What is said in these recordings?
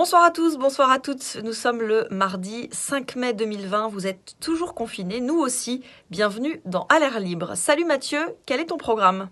Bonsoir à tous, bonsoir à toutes. Nous sommes le mardi 5 mai 2020. Vous êtes toujours confinés, nous aussi. Bienvenue dans À l'air libre. Salut Mathieu, quel est ton programme?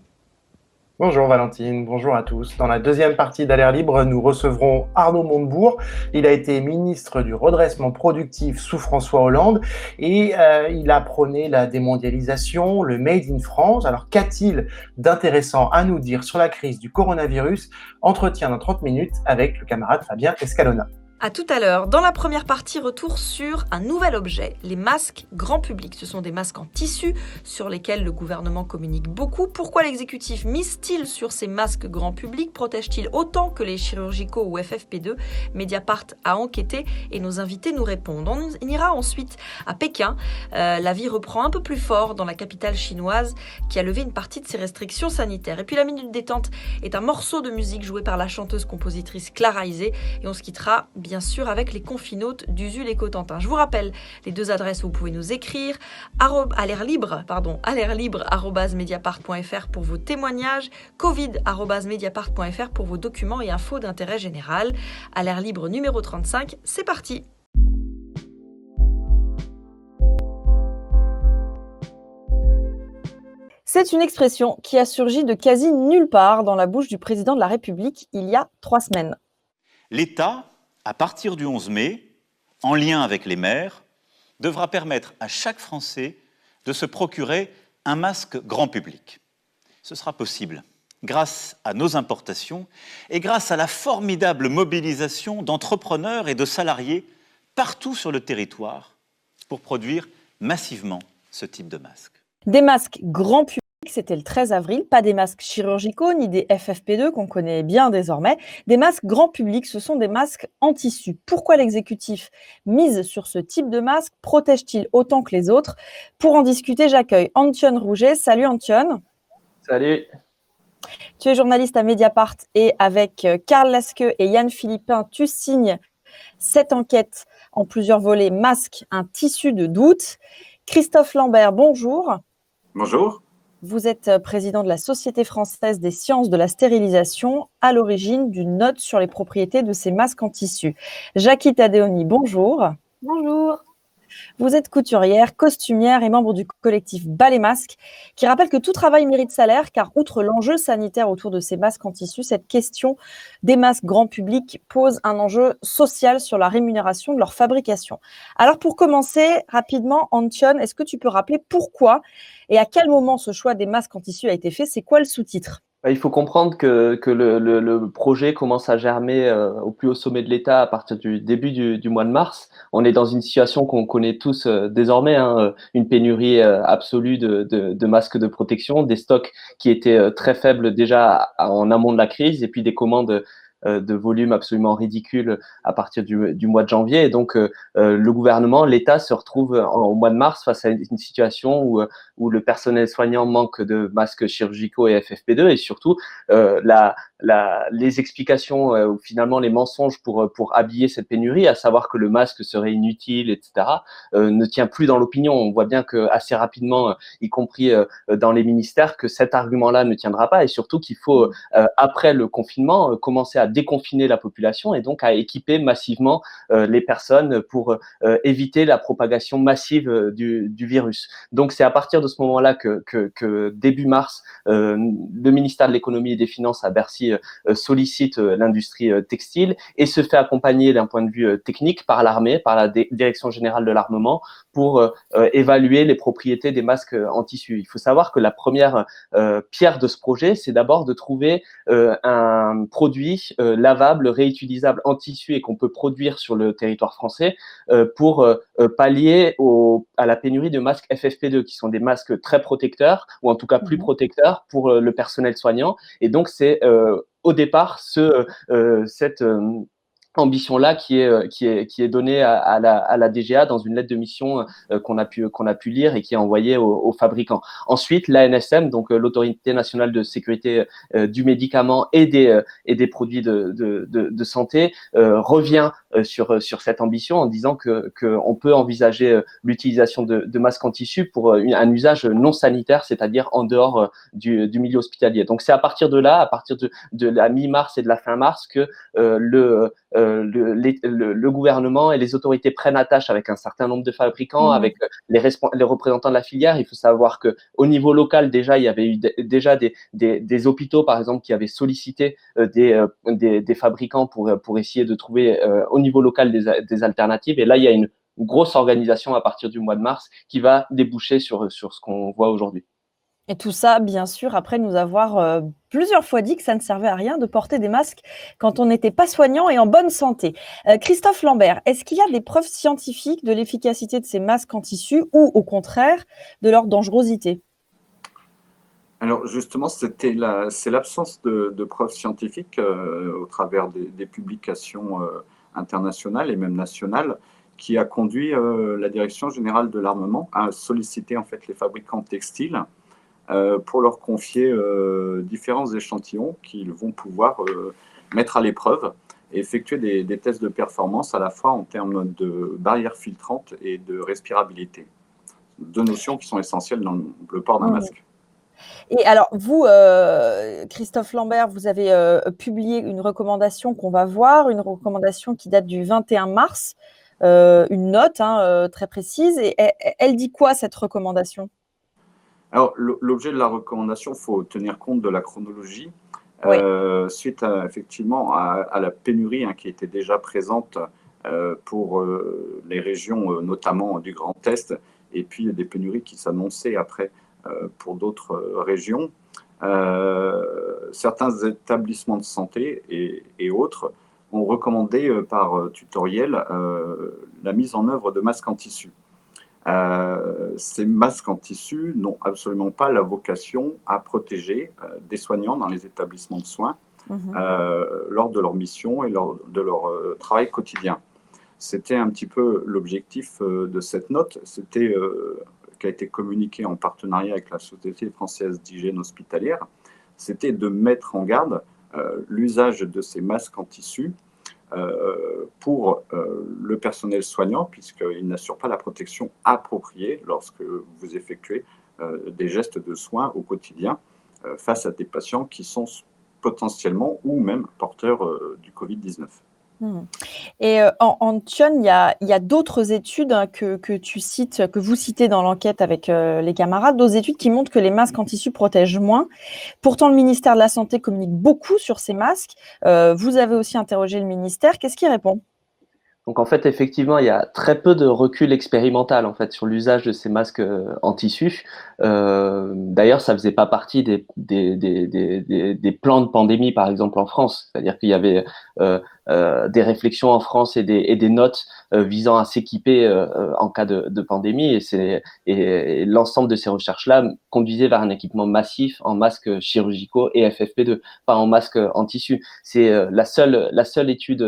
Bonjour Valentine, bonjour à tous. Dans la deuxième partie d'Alert Libre, nous recevrons Arnaud Montebourg. Il a été ministre du redressement productif sous François Hollande et il a prôné la démondialisation, le Made in France. Alors qu'a-t-il d'intéressant à nous dire sur la crise du coronavirus? Entretien dans 30 minutes avec le camarade Fabien Escalona. À tout à l'heure. Dans la première partie, retour sur un nouvel objet, les masques grand public. Ce sont des masques en tissu sur lesquels le gouvernement communique beaucoup. Pourquoi l'exécutif mise-t-il sur ces masques grand public? Protège-t-il autant que les chirurgicaux ou FFP2? Mediapart a enquêté et nos invités nous répondent. On ira ensuite à Pékin. La vie reprend un peu plus fort dans la capitale chinoise qui a levé une partie de ses restrictions sanitaires. Et puis la Minute Détente est un morceau de musique joué par la chanteuse-compositrice Clara Isé et on se quittera bien sûr avec les confinautes d'Usul et Cotentin. Je vous rappelle les deux adresses où vous pouvez nous écrire, à l'air libre, @mediapart.fr pour vos témoignages, covid@mediapart.fr pour vos documents et infos d'intérêt général. À l'air libre numéro 35, c'est parti. C'est une expression qui a surgi de quasi nulle part dans la bouche du président de la République il y a 3 semaines. L'État, à partir du 11 mai, en lien avec les maires, devra permettre à chaque Français de se procurer un masque grand public. Ce sera possible grâce à nos importations et grâce à la formidable mobilisation d'entrepreneurs et de salariés partout sur le territoire pour produire massivement ce type de masque. Des masques grand public, c'était le 13 avril, pas des masques chirurgicaux ni des FFP2 qu'on connaît bien désormais. Des masques grand public, ce sont des masques en tissu. Pourquoi l'exécutif mise sur ce type de masque? Protège-t-il autant que les autres? Pour en discuter, j'accueille Antoine Rouget. Salut Antoine. Salut. Tu es journaliste à Mediapart et avec Karl Lasque et Yann Philippin, tu signes cette enquête en plusieurs volets, masque, un tissu de doute. Christophe Lambert, bonjour. Bonjour. Vous êtes président de la Société française des sciences de la stérilisation, à l'origine d'une note sur les propriétés de ces masques en tissu. Jackie Taddeoni, bonjour. Bonjour. Vous êtes couturière, costumière et membre du collectif Bas les masques, qui rappelle que tout travail mérite salaire, car outre l'enjeu sanitaire autour de ces masques en tissu, cette question des masques grand public pose un enjeu social sur la rémunération de leur fabrication. Alors pour commencer, rapidement, Antoine, est-ce que tu peux rappeler pourquoi et à quel moment ce choix des masques en tissu a été fait? C'est quoi le sous-titre? Il faut comprendre que le projet commence à germer au plus haut sommet de l'État à partir du début du mois de mars. On est dans une situation qu'on connaît tous désormais, une pénurie absolue de masques de protection, des stocks qui étaient très faibles déjà en amont de la crise, et puis des commandes de volume absolument ridicule à partir du mois de janvier. Et donc, le gouvernement, l'État se retrouve au mois de mars face à une situation où le personnel soignant manque de masques chirurgicaux et FFP2, et surtout les explications ou finalement les mensonges pour habiller cette pénurie, à savoir que le masque serait inutile, etc., ne tient plus dans l'opinion. On voit bien que assez rapidement, y compris dans les ministères, que cet argument-là ne tiendra pas, et surtout qu'il faut, après le confinement, commencer à déconfiner la population et donc à équiper massivement les personnes pour éviter la propagation massive du virus. Donc c'est à partir de ce moment-là que début mars, le ministère de l'économie et des finances à Bercy sollicite l'industrie textile et se fait accompagner d'un point de vue technique par l'armée, par la Direction générale de l'armement, pour évaluer les propriétés des masques en tissu. Il faut savoir que la première pierre de ce projet, c'est d'abord de trouver un produit lavable, réutilisable en tissu et qu'on peut produire sur le territoire français pour pallier à la pénurie de masques FFP2, qui sont des masques très protecteurs, ou en tout cas plus protecteurs pour le personnel soignant. Et donc, c'est au départ cette ambition-là qui est donnée à la DGA dans une lettre de mission qu'on a pu lire et qui est envoyée aux fabricants. Ensuite, l'ANSM, donc l'Autorité nationale de sécurité du médicament et des produits de santé, revient sur cette ambition en disant qu'on peut envisager l'utilisation de masques en tissu pour un usage non sanitaire, c'est-à-dire en dehors du milieu hospitalier. Donc c'est à partir de là, à partir de la mi-mars et de la fin mars, que le gouvernement et les autorités prennent attache avec un certain nombre de fabricants, avec les représentants de la filière. Il faut savoir que au niveau local, déjà, il y avait eu déjà des hôpitaux, par exemple, qui avaient sollicité des fabricants pour essayer de trouver au niveau local des alternatives. Et là, il y a une grosse organisation à partir du mois de mars qui va déboucher sur ce qu'on voit aujourd'hui. Et tout ça, bien sûr, après nous avoir plusieurs fois dit que ça ne servait à rien de porter des masques quand on n'était pas soignant et en bonne santé. Christophe Lambert, est-ce qu'il y a des preuves scientifiques de l'efficacité de ces masques en tissu ou au contraire de leur dangerosité? Alors justement, c'est l'absence de preuves scientifiques au travers des publications internationales et même nationales qui a conduit la Direction générale de l'armement à solliciter en fait les fabricants textiles pour leur confier différents échantillons qu'ils vont pouvoir mettre à l'épreuve et effectuer des tests de performance à la fois en termes de barrières filtrantes et de respirabilité. Deux notions qui sont essentielles dans le port d'un masque. Et alors, vous, Christophe Lambert, vous avez publié une recommandation qu'on va voir, une recommandation qui date du 21 mars, une note très précise. Et elle dit quoi, cette recommandation? Alors, l'objet de la recommandation, il faut tenir compte de la chronologie. Oui. Suite effectivement à la pénurie qui était déjà présente pour les régions, notamment du Grand Est, et puis des pénuries qui s'annonçaient après pour d'autres régions. Certains établissements de santé et autres ont recommandé par tutoriel la mise en œuvre de masques en tissu. Ces masques en tissu n'ont absolument pas la vocation à protéger des soignants dans les établissements de soins lors de leur mission et lors de leur travail quotidien. C'était un petit peu l'objectif de cette note. C'était qui a été communiqué en partenariat avec la Société française d'hygiène hospitalière, c'était de mettre en garde l'usage de ces masques en tissu pour le personnel soignant, puisqu'ils n'assurent pas la protection appropriée lorsque vous effectuez des gestes de soins au quotidien face à des patients qui sont potentiellement ou même porteurs du Covid-19. Et en Thion, il y a d'autres études que tu cites, que vous citez dans l'enquête avec les camarades, d'autres études qui montrent que les masques en tissu protègent moins. Pourtant, le ministère de la Santé communique beaucoup sur ces masques. Vous avez aussi interrogé le ministère. Qu'est-ce qu'il répond? Donc en fait, effectivement, il y a très peu de recul expérimental en fait sur l'usage de ces masques en tissu. D'ailleurs, ça faisait pas partie des plans de pandémie, par exemple en France. C'est-à-dire qu'il y avait des réflexions en France et des notes visant à s'équiper en cas de pandémie. Et l'ensemble de ces recherches-là conduisaient vers un équipement massif en masques chirurgicaux et FFP2, pas en masques en tissu. C'est la seule étude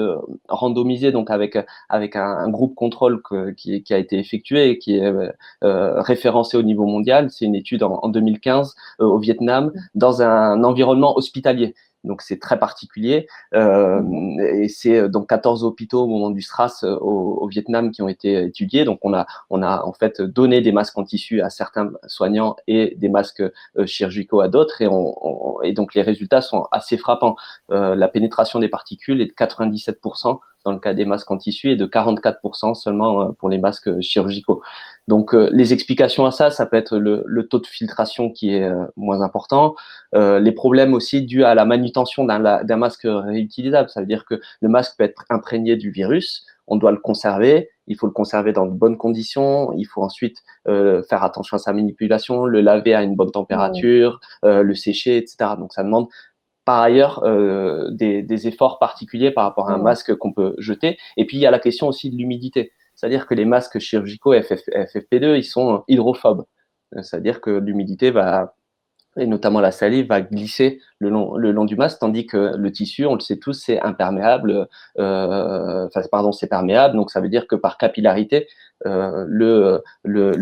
randomisée, donc avec un groupe contrôle qui a été effectué et qui est référencé au niveau mondial. C'est une étude en 2015 au Vietnam dans un environnement hospitalier. Donc c'est très particulier et c'est donc 14 hôpitaux au moment du SRAS au Vietnam qui ont été étudiés. Donc on a en fait donné des masques en tissu à certains soignants et des masques chirurgicaux à d'autres et donc les résultats sont assez frappants. La pénétration des particules est de 97% dans le cas des masques en tissu et de 44% seulement pour les masques chirurgicaux. Donc les explications à ça peut être le taux de filtration qui est moins important, les problèmes aussi dus à la manutention d'un masque réutilisable. Ça veut dire que le masque peut être imprégné du virus, on doit le conserver, il faut le conserver dans de bonnes conditions, il faut ensuite faire attention à sa manipulation, le laver à une bonne température, le sécher, etc. Donc ça demande par ailleurs des efforts particuliers par rapport à un masque qu'on peut jeter. Et puis il y a la question aussi de l'humidité. C'est-à-dire que les masques chirurgicaux FFP2, ils sont hydrophobes. C'est-à-dire que l'humidité et notamment la salive, va glisser le long du masque, tandis que le tissu, on le sait tous, c'est imperméable. C'est perméable, donc ça veut dire que par capillarité, le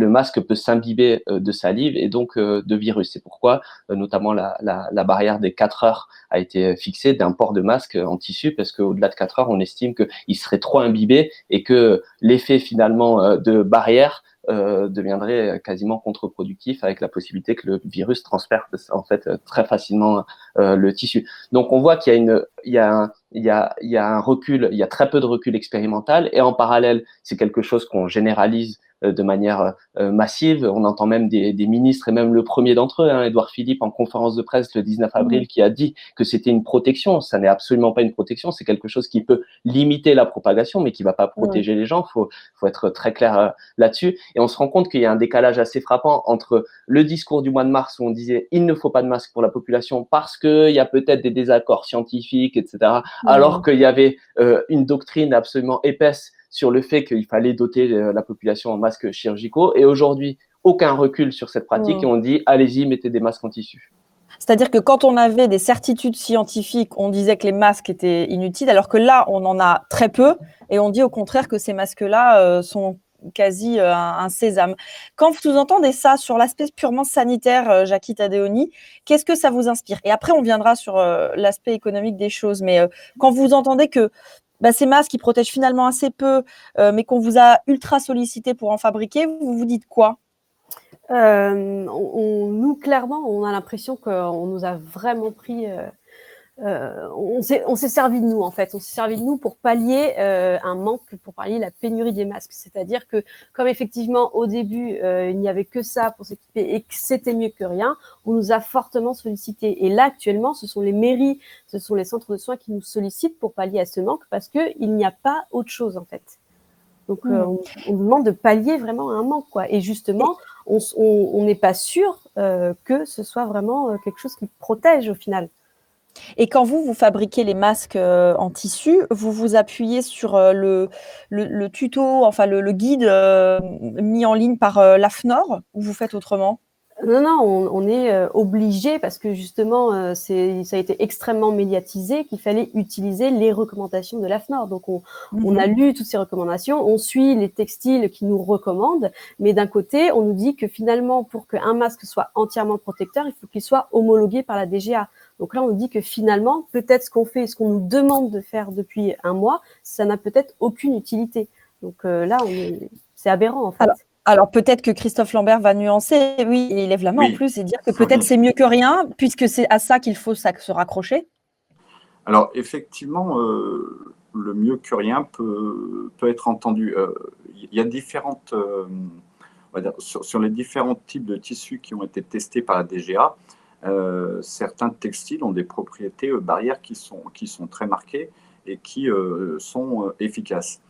masque peut s'imbiber de salive et donc de virus. C'est pourquoi, notamment, la barrière des 4 heures a été fixée d'un port de masque en tissu, parce qu'au-delà de 4 heures, on estime qu'il serait trop imbibé et que l'effet finalement de barrière deviendrait quasiment contre-productif, avec la possibilité que le virus transperce en fait très facilement le tissu. Donc on voit qu'il y a il y a un recul, il y a très peu de recul expérimental, et en parallèle, c'est quelque chose qu'on généralise de manière massive. On entend même des ministres, et même le premier d'entre eux, Édouard Philippe, en conférence de presse le 19 avril, qui a dit que c'était une protection. Ça n'est absolument pas une protection, c'est quelque chose qui peut limiter la propagation, mais qui ne va pas protéger les gens. Faut être très clair là-dessus. Et on se rend compte qu'il y a un décalage assez frappant entre le discours du mois de mars où on disait il ne faut pas de masque pour la population parce qu'il y a peut-être des désaccords scientifiques, etc., alors qu'il y avait une doctrine absolument épaisse sur le fait qu'il fallait doter la population en masques chirurgicaux. Et aujourd'hui, aucun recul sur cette pratique, et on dit allez-y, mettez des masques en tissu. C'est-à-dire que quand on avait des certitudes scientifiques, on disait que les masques étaient inutiles, alors que là, on en a très peu, et on dit au contraire que ces masques-là sont quasi un sésame. Quand vous entendez ça sur l'aspect purement sanitaire, Jackie Tadéoni, qu'est-ce que ça vous inspire? Et après, on viendra sur l'aspect économique des choses, mais quand vous entendez que ces masques, ils protègent finalement assez peu, mais qu'on vous a ultra sollicité pour en fabriquer, vous vous dites quoi? Nous, clairement, on a l'impression qu'on nous a vraiment pris... on s'est servi de nous, en fait. On s'est servi de nous pour pallier un manque, pour pallier la pénurie des masques. C'est-à-dire que, comme effectivement, au début, il n'y avait que ça pour s'équiper et que c'était mieux que rien, on nous a fortement sollicité. Et là, actuellement, ce sont les mairies, ce sont les centres de soins qui nous sollicitent pour pallier à ce manque parce qu'il n'y a pas autre chose, en fait. Donc, on nous demande de pallier vraiment un manque, quoi. Et justement, on n'est pas sûr que ce soit vraiment quelque chose qui protège au final. Et quand vous fabriquez les masques en tissu, vous vous appuyez sur le tuto, enfin le guide mis en ligne par l'AFNOR, ou vous faites autrement? Non, on est obligé parce que justement, ça a été extrêmement médiatisé qu'il fallait utiliser les recommandations de l'AFNOR. Donc, on a lu toutes ces recommandations, on suit les textiles qui nous recommandent, mais d'un côté, on nous dit que finalement, pour qu'un masque soit entièrement protecteur, il faut qu'il soit homologué par la DGA. Donc là, on nous dit que finalement, peut-être ce qu'on fait, ce qu'on nous demande de faire depuis un mois, ça n'a peut-être aucune utilité. Donc là, c'est aberrant en fait. Alors peut-être que Christophe Lambert va nuancer, oui, et il lève la main en plus et dire que peut-être c'est mieux que rien, puisque c'est à ça qu'il faut se raccrocher. Alors effectivement, le mieux que rien peut être entendu. Il y a différentes, on va dire, sur les différents types de tissus qui ont été testés par la DGA, certains textiles ont des propriétés barrières qui sont très marquées et qui sont efficaces.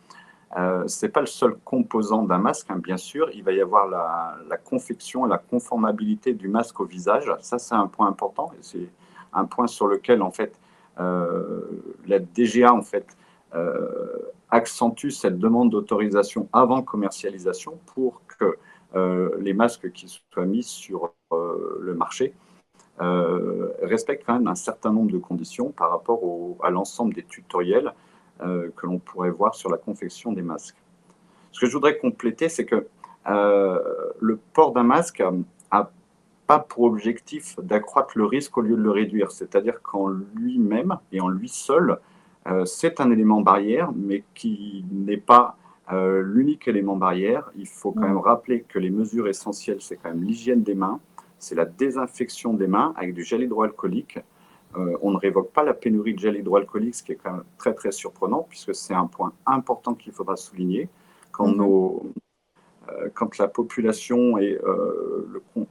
Ce n'est pas le seul composant d'un masque, bien sûr. Il va y avoir la confection et la conformabilité du masque au visage. Ça, c'est un point important. Et c'est un point sur lequel, en fait, la DGA, en fait, accentue cette demande d'autorisation avant commercialisation pour que les masques qui soient mis sur le marché respectent quand même un certain nombre de conditions par rapport à l'ensemble des tutoriels que l'on pourrait voir sur la confection des masques. Ce que je voudrais compléter, c'est que le port d'un masque n'a pas pour objectif d'accroître le risque au lieu de le réduire. C'est-à-dire qu'en lui-même et en lui seul, c'est un élément barrière, mais qui n'est pas l'unique élément barrière. Il faut quand même rappeler que les mesures essentielles, c'est quand même l'hygiène des mains, c'est la désinfection des mains avec du gel hydroalcoolique. On ne révoque pas la pénurie de gel hydroalcoolique, ce qui est quand même très très surprenant, puisque c'est un point important qu'il faudra souligner. Quand la population et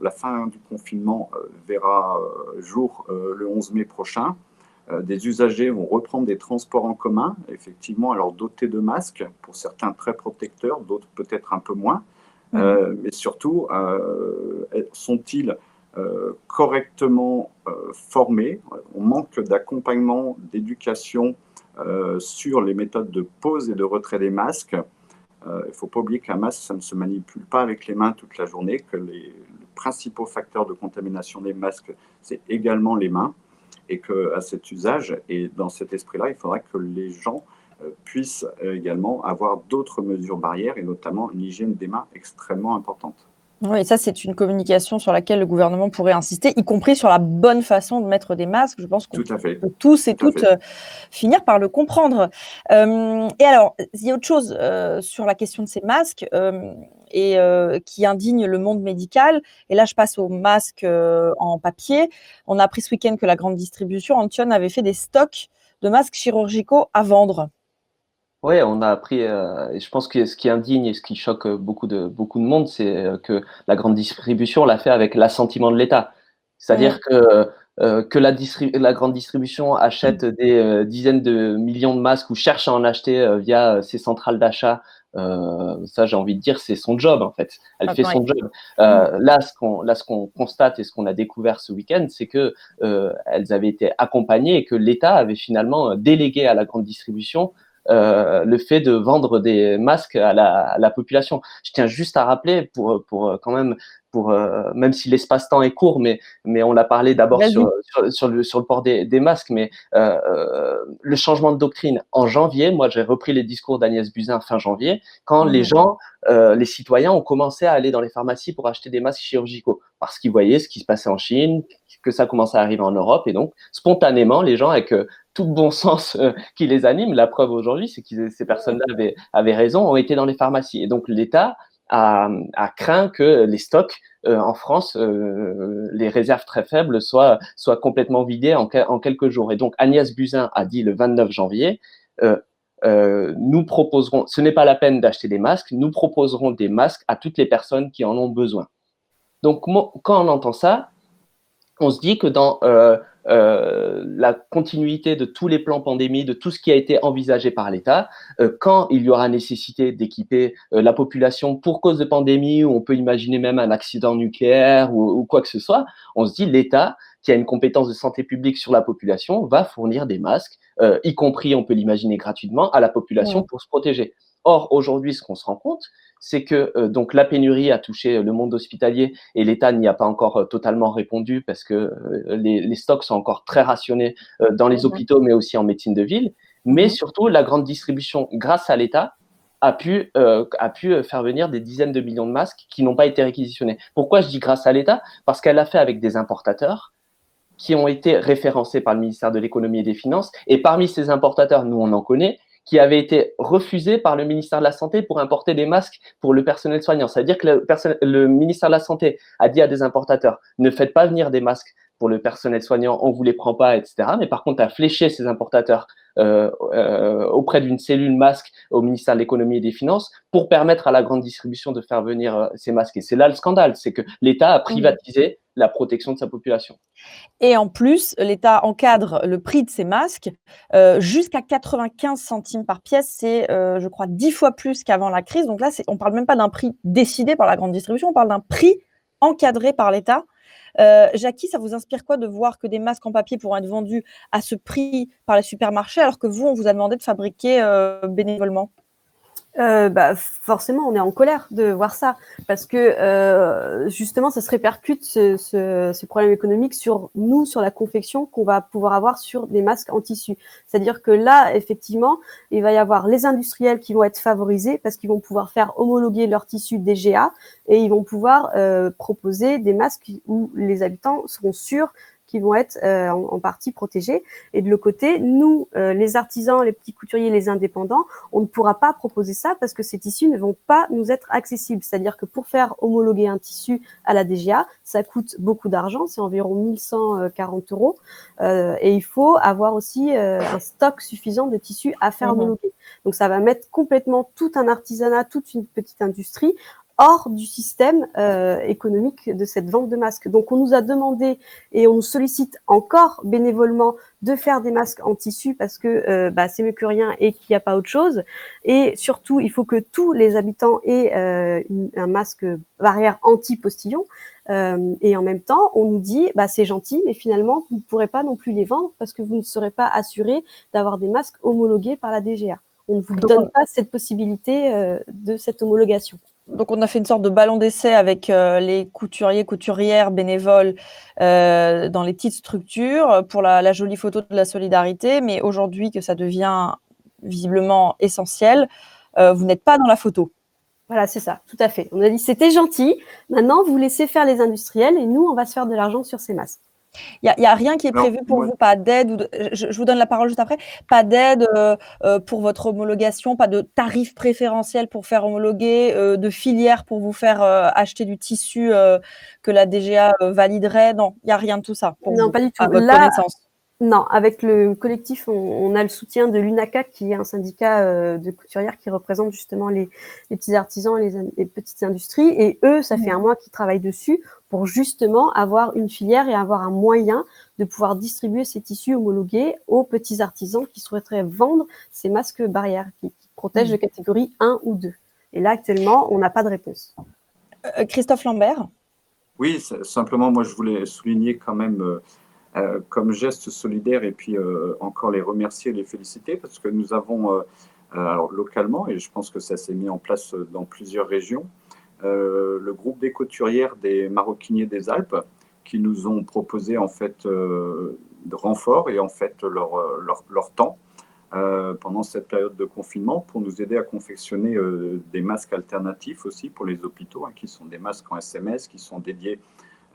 la fin du confinement verra jour le 11 mai prochain, des usagers vont reprendre des transports en commun, effectivement, alors dotés de masques, pour certains très protecteurs, d'autres peut-être un peu moins, mais surtout, sont-ils correctement formés? On manque d'accompagnement, d'éducation sur les méthodes de pose et de retrait des masques. Il ne faut pas oublier qu'un masque, ça ne se manipule pas avec les mains toute la journée, que les principaux facteurs de contamination des masques, c'est également les mains, et qu'à cet usage et dans cet esprit-là, il faudra que les gens puissent également avoir d'autres mesures barrières, et notamment une hygiène des mains extrêmement importante. Oui, ça, c'est une communication sur laquelle le gouvernement pourrait insister, y compris sur la bonne façon de mettre des masques. Je pense qu'on peut tous et toutes finir par le comprendre. Et alors, il y a autre chose sur la question de ces masques qui indigne le monde médical. Et là, je passe aux masques en papier. On a appris ce week-end que la grande distribution, Antion, avait fait des stocks de masques chirurgicaux à vendre. Oui, on a appris, et je pense que ce qui est indigne et ce qui choque beaucoup de monde, c'est que la grande distribution l'a fait avec l'assentiment de l'État. C'est-à-dire que la grande distribution achète des dizaines de millions de masques ou cherche à en acheter via ses centrales d'achat. Ça, j'ai envie de dire, c'est son job en fait. Elle fait son job. Là, ce qu'on constate et ce qu'on a découvert ce week-end, c'est que elles avaient été accompagnées et que l'État avait finalement délégué à la grande distribution le fait de vendre des masques à la population. Je tiens juste à rappeler pour quand même, même si l'espace-temps est court, mais on a parlé d'abord sur le port des masques, mais le changement de doctrine en janvier, moi j'ai repris les discours d'Agnès Buzyn fin janvier, quand les gens, les citoyens ont commencé à aller dans les pharmacies pour acheter des masques chirurgicaux, parce qu'ils voyaient ce qui se passait en Chine, que ça commençait à arriver en Europe, et donc spontanément, les gens avec tout le bon sens qui les anime, la preuve aujourd'hui, c'est que ces personnes-là avaient raison, ont été dans les pharmacies. Et donc l'État a craint que les stocks en France, les réserves très faibles, soient complètement vidées en quelques jours. Et donc Agnès Buzyn a dit le 29 janvier, nous proposerons, ce n'est pas la peine d'acheter des masques, nous proposerons des masques à toutes les personnes qui en ont besoin. Donc quand on entend ça, on se dit que dans la continuité de tous les plans pandémie, de tout ce qui a été envisagé par l'État, quand il y aura nécessité d'équiper la population pour cause de pandémie, ou on peut imaginer même un accident nucléaire ou quoi que ce soit, on se dit l'État, qui a une compétence de santé publique sur la population, va fournir des masques, y compris, on peut l'imaginer gratuitement, à la population pour se protéger. Or, aujourd'hui, ce qu'on se rend compte, c'est que donc la pénurie a touché le monde hospitalier et l'État n'y a pas encore totalement répondu parce que les stocks sont encore très rationnés dans les hôpitaux, mais aussi en médecine de ville. Mais surtout, la grande distribution, grâce à l'État, a pu faire venir des dizaines de millions de masques qui n'ont pas été réquisitionnés. Pourquoi je dis grâce à l'État? Parce qu'elle l'a fait avec des importateurs qui ont été référencés par le ministère de l'économie et des finances. Et parmi ces importateurs, nous on en connaît, qui avaient été refusés par le ministère de la Santé pour importer des masques pour le personnel soignant. C'est-à-dire que le ministère de la Santé a dit à des importateurs, ne faites pas venir des masques pour le personnel soignant, on ne vous les prend pas, etc. Mais par contre, a fléché ces importateurs auprès d'une cellule masque au ministère de l'économie et des finances pour permettre à la grande distribution de faire venir ces masques. Et c'est là le scandale, c'est que l'État a privatisé la protection de sa population. Et en plus, l'État encadre le prix de ces masques jusqu'à 95 centimes par pièce. C'est, je crois, 10 fois plus qu'avant la crise. Donc là, on ne parle même pas d'un prix décidé par la grande distribution, on parle d'un prix encadré par l'État. Jackie, ça vous inspire quoi de voir que des masques en papier pourront être vendus à ce prix par les supermarchés alors que vous, on vous a demandé de fabriquer bénévolement? Forcément, on est en colère de voir ça parce que justement, ça se répercute ce problème économique sur nous, sur la confection qu'on va pouvoir avoir sur des masques en tissu. C'est-à-dire que là, effectivement, il va y avoir les industriels qui vont être favorisés parce qu'ils vont pouvoir faire homologuer leur tissu DGA et ils vont pouvoir proposer des masques où les habitants seront sûrs qui vont être en partie protégés. Et de l'autre côté, nous, les artisans, les petits couturiers, les indépendants, on ne pourra pas proposer ça parce que ces tissus ne vont pas nous être accessibles. C'est-à-dire que pour faire homologuer un tissu à la DGA, ça coûte beaucoup d'argent, c'est environ 1140 €. Et il faut avoir aussi un stock suffisant de tissus à faire homologuer. Donc ça va mettre complètement tout un artisanat, toute une petite industrie hors du système économique de cette vente de masques. Donc, on nous a demandé et on nous sollicite encore bénévolement de faire des masques en tissu parce que c'est mieux que rien et qu'il n'y a pas autre chose. Et surtout, il faut que tous les habitants aient un masque barrière anti-postillon. Et en même temps, on nous dit, c'est gentil, mais finalement, vous ne pourrez pas non plus les vendre parce que vous ne serez pas assuré d'avoir des masques homologués par la DGA. On ne vous donne pas cette possibilité de cette homologation. Donc, on a fait une sorte de ballon d'essai avec les couturiers, couturières, bénévoles dans les petites structures pour la jolie photo de la solidarité. Mais aujourd'hui, que ça devient visiblement essentiel, vous n'êtes pas dans la photo. Voilà, c'est ça, tout à fait. On a dit c'était gentil. Maintenant, vous laissez faire les industriels et nous, on va se faire de l'argent sur ces masques. Il n'y a rien qui est prévu pour vous, pas d'aide, je vous donne la parole juste après, pas d'aide pour votre homologation, pas de tarif préférentiel pour faire homologuer, de filière pour vous faire acheter du tissu que la DGA validerait, non, il n'y a rien de tout ça pour non, vous, pas du tout. à votre connaissance. Non, avec le collectif, on a le soutien de l'UNACA, qui est un syndicat de couturières qui représente justement les petits artisans et les petites industries. Et eux, ça fait un mois qu'ils travaillent dessus pour justement avoir une filière et avoir un moyen de pouvoir distribuer ces tissus homologués aux petits artisans qui souhaiteraient vendre ces masques barrières qui protègent de catégorie 1 ou 2. Et là, actuellement, on n'a pas de réponse. Christophe Lambert? Oui, simplement, moi, je voulais souligner quand même comme geste solidaire et puis encore les remercier et les féliciter parce que nous avons, alors, localement, et je pense que ça s'est mis en place dans plusieurs régions, le groupe des couturières des maroquiniers des Alpes qui nous ont proposé en fait de renfort et en fait leur temps pendant cette période de confinement pour nous aider à confectionner des masques alternatifs aussi pour les hôpitaux, hein, qui sont des masques en SMS, qui sont dédiés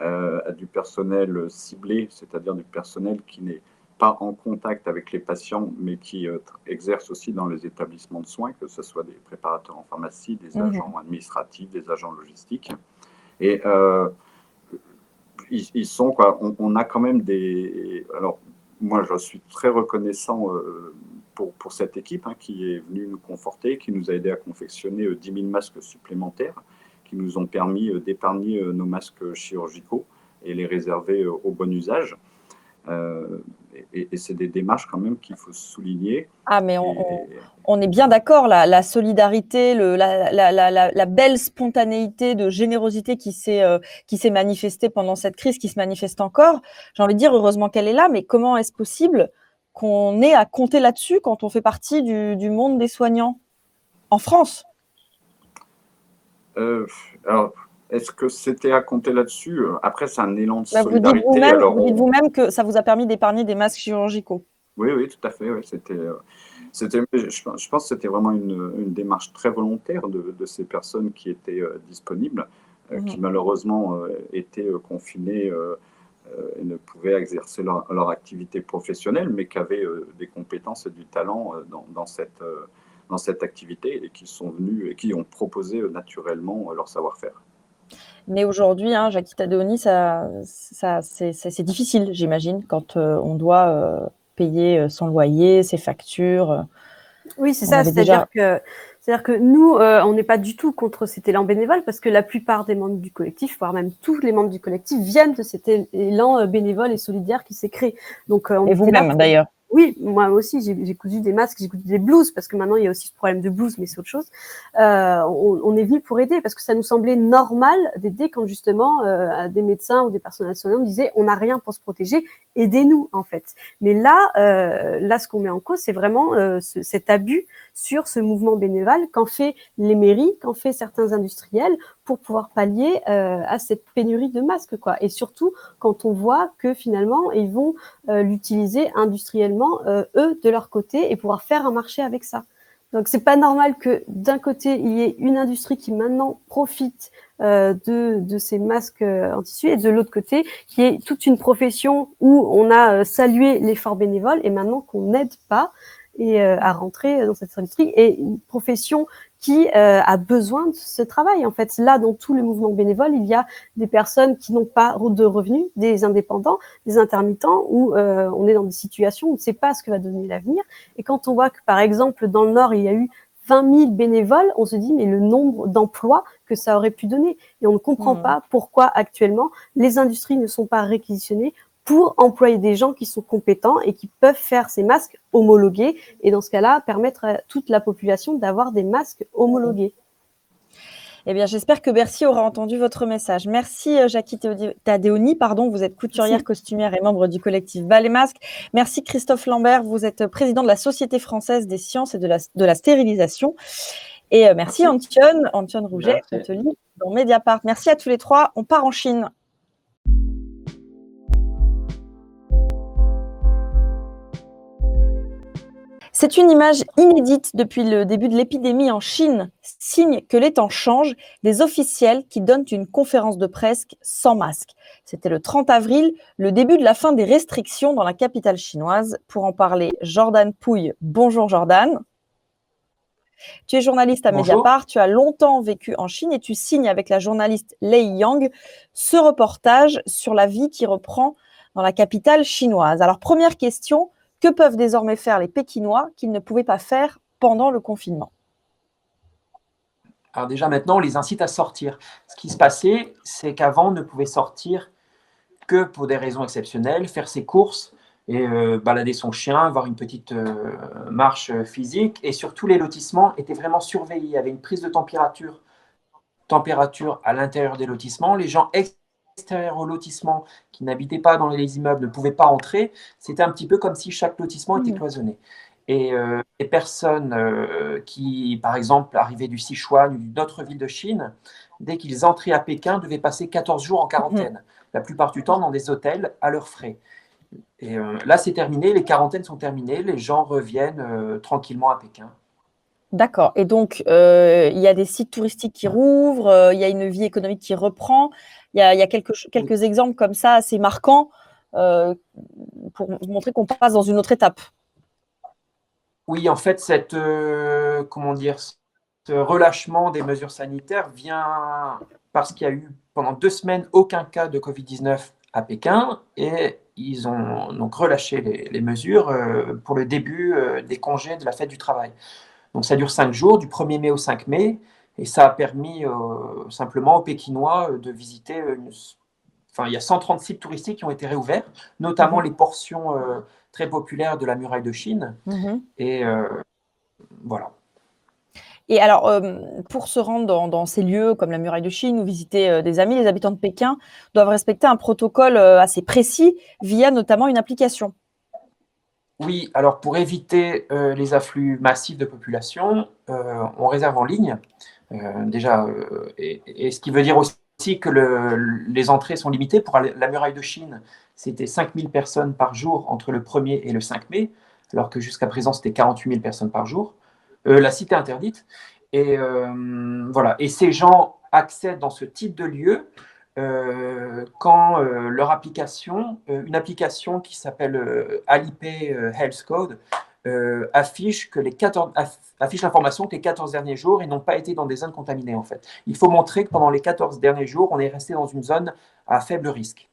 à du personnel ciblé, c'est-à-dire du personnel qui n'est pas en contact avec les patients, mais qui exerce aussi dans les établissements de soins, que ce soit des préparateurs en pharmacie, des agents administratifs, des agents logistiques. Et ils sont, quoi, on a quand même des... Alors, moi, je suis très reconnaissant pour cette équipe hein, qui est venue nous conforter, qui nous a aidé à confectionner 10 000 masques supplémentaires, qui nous ont permis d'épargner nos masques chirurgicaux et les réserver au bon usage. Et c'est des démarches quand même qu'il faut souligner. Ah, mais on est bien d'accord, la solidarité, la belle spontanéité de générosité qui s'est manifestée pendant cette crise, qui se manifeste encore. J'ai envie de dire, heureusement qu'elle est là, mais comment est-ce possible qu'on ait à compter là-dessus quand on fait partie du monde des soignants en France? Alors, est-ce que c'était à compter là-dessus? Après, c'est un élan de Vous solidarité. dites vous-même que ça vous a permis d'épargner des masques chirurgicaux. Oui, tout à fait. Oui. Je pense que c'était vraiment une démarche très volontaire de ces personnes qui étaient disponibles, qui malheureusement étaient confinées et ne pouvaient exercer leur activité professionnelle, mais qui avaient des compétences et du talent dans cette activité et qui sont venus et qui ont proposé naturellement leur savoir-faire. Mais aujourd'hui, hein, Jackie Tadéoni, c'est difficile, j'imagine, quand on doit payer son loyer, ses factures. Oui, c'est ça, c'est-à-dire que nous, on n'est pas du tout contre cet élan bénévole parce que la plupart des membres du collectif, voire même tous les membres du collectif, viennent de cet élan bénévole et solidaire qui s'est créé. Donc, et vous-même, d'ailleurs. Oui, moi aussi, j'ai cousu des masques, j'ai cousu des blouses, parce que maintenant, il y a aussi ce problème de blouses, mais c'est autre chose. On est venu pour aider, parce que ça nous semblait normal d'aider quand, justement, des médecins ou des personnels soignants disaient « on n'a rien pour se protéger, aidez-nous », en fait. Mais là, ce qu'on met en cause, c'est vraiment cet abus sur ce mouvement bénévole qu'en fait les mairies, qu'en fait certains industriels pour pouvoir pallier à cette pénurie de masques, quoi. Et surtout, quand on voit que, finalement, ils vont l'utiliser industriellement eux de leur côté et pouvoir faire un marché avec ça. Donc c'est pas normal que d'un côté il y ait une industrie qui maintenant profite de ces masques en tissu et de l'autre côté qui est toute une profession où on a salué l'effort bénévole et maintenant qu'on n'aide pas et à rentrer dans cette industrie et une profession qui a besoin de ce travail. En fait, là, dans tous les mouvements bénévoles, il y a des personnes qui n'ont pas de revenus, des indépendants, des intermittents, où on est dans des situations où on ne sait pas ce que va donner l'avenir. Et quand on voit que, par exemple, dans le Nord, il y a eu 20 000 bénévoles, on se dit, mais le nombre d'emplois que ça aurait pu donner. Et on ne comprend pas pourquoi, actuellement, les industries ne sont pas réquisitionnées pour employer des gens qui sont compétents et qui peuvent faire ces masques homologués et dans ce cas-là, permettre à toute la population d'avoir des masques homologués. Eh bien, j'espère que Bercy aura entendu votre message. Merci Jackie Tadéoni, vous êtes couturière, costumière et membre du collectif Bas les Masques. Merci Christophe Lambert, vous êtes président de la Société française des sciences et de la stérilisation. Et merci Antione Rouget, on te lit dans Mediapart. Merci à tous les trois, on part en Chine. C'est une image inédite depuis le début de l'épidémie en Chine, signe que les temps changent, des officiels qui donnent une conférence de presse sans masque. C'était le 30 avril, le début de la fin des restrictions dans la capitale chinoise. Pour en parler, Jordan Pouille. Bonjour Jordan. Tu es journaliste à Mediapart, tu as longtemps vécu en Chine et tu signes avec la journaliste Lei Yang ce reportage sur la vie qui reprend dans la capitale chinoise. Alors, première question, que peuvent désormais faire les Pékinois qu'ils ne pouvaient pas faire pendant le confinement? Alors déjà maintenant, on les incite à sortir. Ce qui se passait, c'est qu'avant, on ne pouvait sortir que pour des raisons exceptionnelles, faire ses courses et balader son chien, avoir une petite marche physique. Et surtout, les lotissements étaient vraiment surveillés. Il y avait une prise de température à l'intérieur des lotissements. Les gens extérieurs au lotissement qui n'habitaient pas dans les immeubles ne pouvaient pas entrer. C'était un petit peu comme si chaque lotissement était cloisonné. Et les personnes qui, par exemple, arrivaient du Sichuan ou d'une autre ville de Chine, dès qu'ils entraient à Pékin, devaient passer 14 jours en quarantaine, la plupart du temps dans des hôtels à leurs frais. Et là, c'est terminé, les quarantaines sont terminées, les gens reviennent tranquillement à Pékin. D'accord. Et donc, il y a des sites touristiques qui rouvrent, il y a une vie économique qui reprend. Il y a quelques exemples comme ça assez marquants pour montrer qu'on passe dans une autre étape. Oui, en fait, ce relâchement des mesures sanitaires vient parce qu'il y a eu pendant 2 semaines aucun cas de Covid-19 à Pékin et ils ont donc relâché les mesures pour le début des congés de la fête du travail. Donc ça dure 5 jours, du 1er mai au 5 mai, et ça a permis simplement aux Pékinois de visiter il y a 130 sites touristiques qui ont été réouverts, notamment les portions très populaires de la muraille de Chine. Et voilà. Et alors, pour se rendre dans ces lieux comme la muraille de Chine ou visiter des amis, les habitants de Pékin doivent respecter un protocole assez précis via notamment une application. Oui, alors pour éviter les afflux massifs de population, on réserve en ligne déjà, et ce qui veut dire aussi que les entrées sont limitées. Pour la muraille de Chine, c'était 5000 personnes par jour entre le 1er et le 5 mai, alors que jusqu'à présent, c'était 48 000 personnes par jour. La cité interdite. Et voilà. Et ces gens accèdent dans ce type de lieu quand leur application, une application qui s'appelle Alipay Health Code, affiche l'information que les 14 derniers jours, ils n'ont pas été dans des zones contaminées, en fait. Il faut montrer que pendant les 14 derniers jours, on est resté dans une zone à faible risque.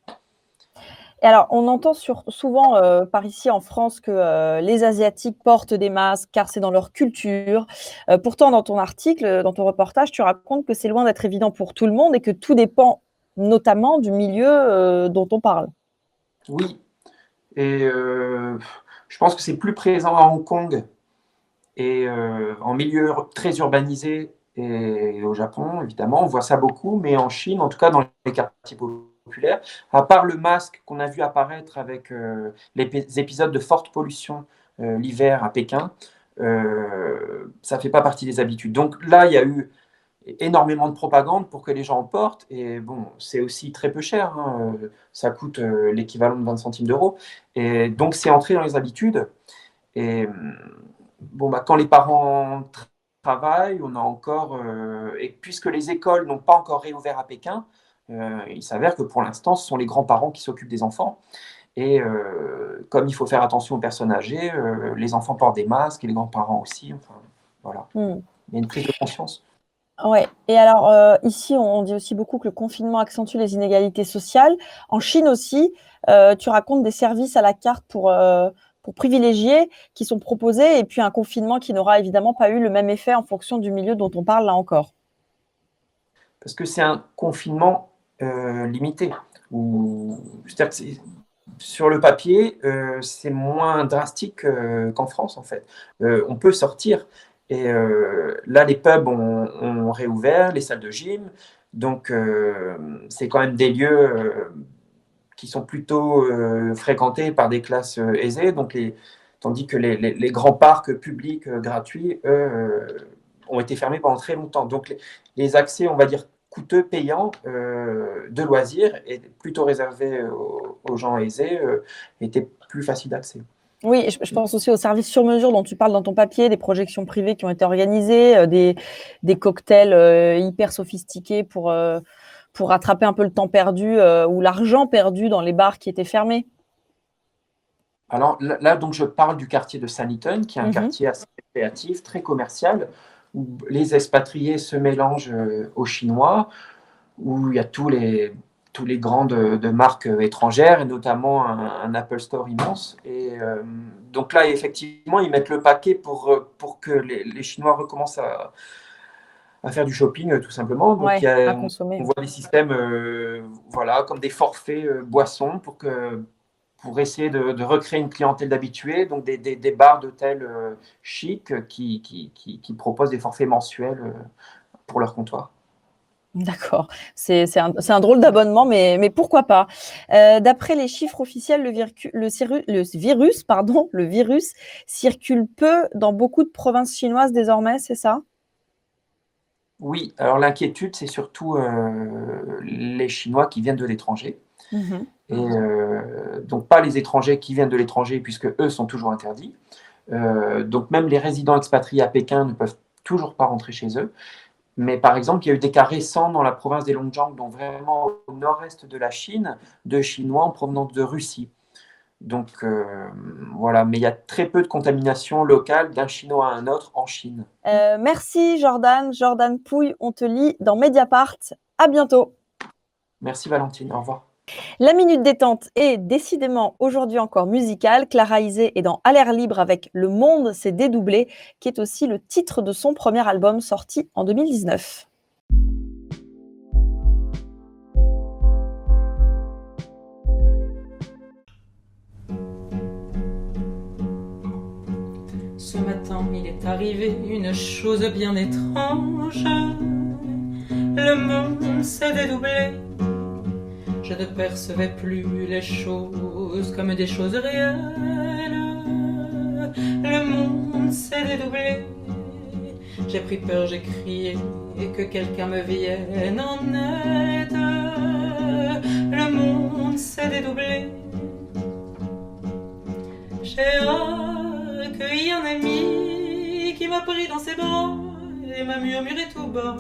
Et alors, on entend souvent par ici en France que les Asiatiques portent des masques car c'est dans leur culture. Pourtant, dans ton article, dans ton reportage, tu racontes que c'est loin d'être évident pour tout le monde et que tout dépend notamment du milieu dont on parle. Oui, et je pense que c'est plus présent à Hong Kong et en milieu très urbanisé et au Japon, évidemment, on voit ça beaucoup, mais en Chine, en tout cas dans les quartiers populaires, à part le masque qu'on a vu apparaître avec les épisodes de forte pollution l'hiver à Pékin, ça ne fait pas partie des habitudes. Donc là, il y a eu énormément de propagande pour que les gens en portent, et bon, c'est aussi très peu cher, hein. Ça coûte l'équivalent de 20 centimes d'euros, et donc c'est entré dans les habitudes. Et bon, quand les parents travaillent, on a encore, et puisque les écoles n'ont pas encore réouvert à Pékin, il s'avère que pour l'instant, ce sont les grands-parents qui s'occupent des enfants. Et comme il faut faire attention aux personnes âgées, les enfants portent des masques et les grands-parents aussi. Enfin, voilà. Il y a une prise de conscience. Ouais. Et alors, ici, on dit aussi beaucoup que le confinement accentue les inégalités sociales. En Chine aussi, tu racontes des services à la carte pour privilégiés qui sont proposés, et puis un confinement qui n'aura évidemment pas eu le même effet en fonction du milieu dont on parle là encore. Parce que c'est un confinement limité. C'est-à-dire que sur le papier, c'est moins drastique qu'en France, en fait. On peut sortir. Et là, les pubs ont réouvert, les salles de gym. Donc, c'est quand même des lieux qui sont plutôt fréquentés par des classes aisées. Donc tandis que les grands parcs publics gratuits, eux, ont été fermés pendant très longtemps. Donc, les accès, on va dire, coûteux, payants de loisirs et plutôt réservés aux gens aisés étaient plus faciles d'accès. Oui, je pense aussi aux services sur mesure dont tu parles dans ton papier, des projections privées qui ont été organisées, des cocktails hyper sophistiqués pour rattraper un peu le temps perdu ou l'argent perdu dans les bars qui étaient fermés. Alors là, donc, je parle du quartier de Sanlitun, qui est un quartier assez créatif, très commercial, où les expatriés se mélangent aux Chinois, où il y a tous les tous les grands de marques étrangères, et notamment un Apple Store immense. Et donc là, effectivement, ils mettent le paquet pour que les Chinois recommencent à faire du shopping, tout simplement. Donc, Ouais, à consommer. on voit des systèmes voilà, comme des forfaits boissons pour essayer de recréer une clientèle d'habitués, donc des bars d'hôtels chics qui proposent des forfaits mensuels pour leur comptoir. D'accord, c'est un drôle d'abonnement, mais pourquoi pas. D'après les chiffres officiels, le virus circule peu dans beaucoup de provinces chinoises désormais, c'est ça? Oui, alors l'inquiétude, c'est surtout les Chinois qui viennent de l'étranger. Mhm. Et donc pas les étrangers qui viennent de l'étranger, puisque eux sont toujours interdits. Donc même les résidents expatriés à Pékin ne peuvent toujours pas rentrer chez eux. Mais par exemple, il y a eu des cas récents dans la province des Longjiang, donc vraiment au nord-est de la Chine, de Chinois en provenance de Russie. Donc voilà, mais il y a très peu de contamination locale d'un Chinois à un autre en Chine. Merci Jordan. Jordan Pouille, on te lit dans Mediapart. À bientôt. Merci Valentine, au revoir. La Minute Détente est décidément aujourd'hui encore musicale. Clara Isé est dans À l'air libre avec Le monde s'est dédoublé, qui est aussi le titre de son premier album sorti en 2019. Ce matin, il est arrivé une chose bien étrange. Le monde s'est dédoublé. Je ne percevais plus les choses comme des choses réelles. Le monde s'est dédoublé. J'ai pris peur, j'ai crié, et que quelqu'un me vienne en aide. Le monde s'est dédoublé. J'ai accueilli un ami qui m'a pris dans ses bras et m'a murmuré tout bas.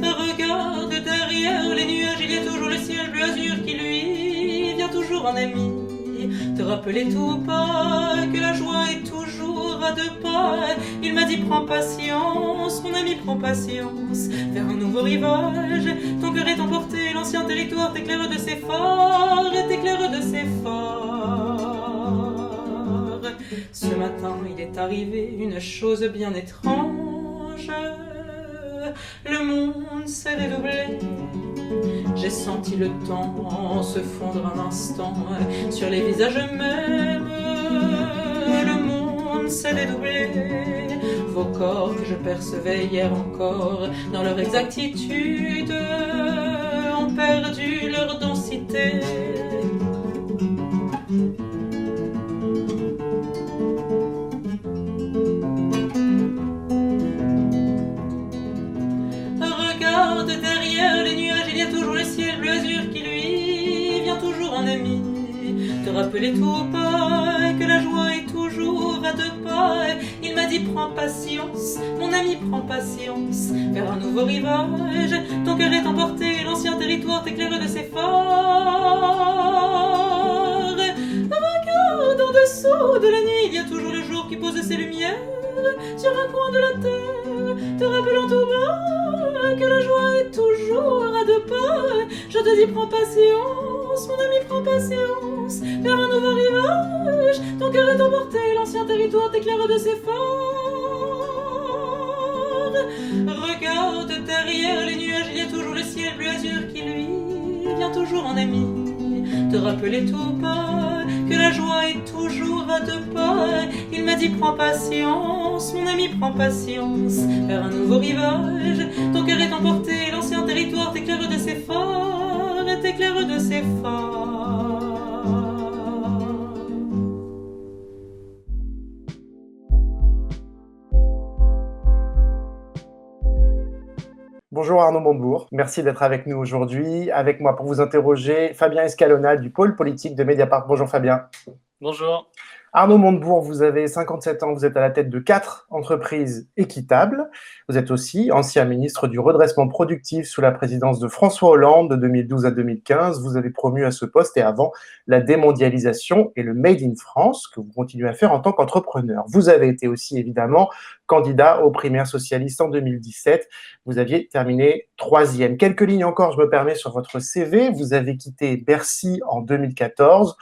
Regarde derrière les nuages, il y a toujours le ciel bleu azur qui lui vient toujours en ami. Te rappeler tout bas que la joie est toujours à deux pas. Il m'a dit prends patience, mon ami prends patience. Vers un nouveau rivage, ton cœur est emporté, l'ancien territoire t'éclaire de ses phares et t'éclaire de ses phares. Ce matin il est arrivé une chose bien étrange. Le monde s'est dédoublé. J'ai senti le temps se fondre un instant sur les visages mêmes. Le monde s'est dédoublé. Vos corps que je percevais hier encore dans leur exactitude ont perdu leur densité. Derrière les nuages, il y a toujours le ciel bleu azur qui lui vient toujours en ami. Te rappeler tout bas que la joie est toujours à deux pas. Il m'a dit prends patience, mon ami prends patience. Vers un nouveau rivage, ton cœur est emporté, l'ancien territoire t'éclaire de ses phares. Regarde en dessous de la nuit, il y a toujours le jour qui pose ses lumières sur un coin de la terre, te rappelant tout bas que la joie est toujours à deux pas. Je te dis prends patience, mon ami prends patience. Vers un nouveau rivage, ton cœur est emporté, l'ancien territoire t'éclaire de ses phares. Regarde derrière les nuages, il y a toujours le ciel bleu azur qui lui vient toujours en ami. Te rappeler tout bas que la joie est toujours à deux pas. Il m'a dit prends patience, mon ami prends patience. Vers un nouveau rivage, ton cœur est emporté, l'ancien territoire t'éclaire de ses phares, t'éclaire de ses phares. Bonjour Arnaud Montebourg, merci d'être avec nous aujourd'hui. Avec moi pour vous interroger, Fabien Escalona du pôle politique de Mediapart. Bonjour Fabien. Bonjour. Arnaud Montebourg, vous avez 57 ans, vous êtes à la tête de 4 entreprises équitables. Vous êtes aussi ancien ministre du redressement productif sous la présidence de François Hollande de 2012 à 2015. Vous avez promu à ce poste et avant la démondialisation et le Made in France que vous continuez à faire en tant qu'entrepreneur. Vous avez été aussi évidemment candidat aux primaires socialistes en 2017. Vous aviez terminé 3e. Quelques lignes encore, je me permets, sur votre CV. Vous avez quitté Bercy en 2014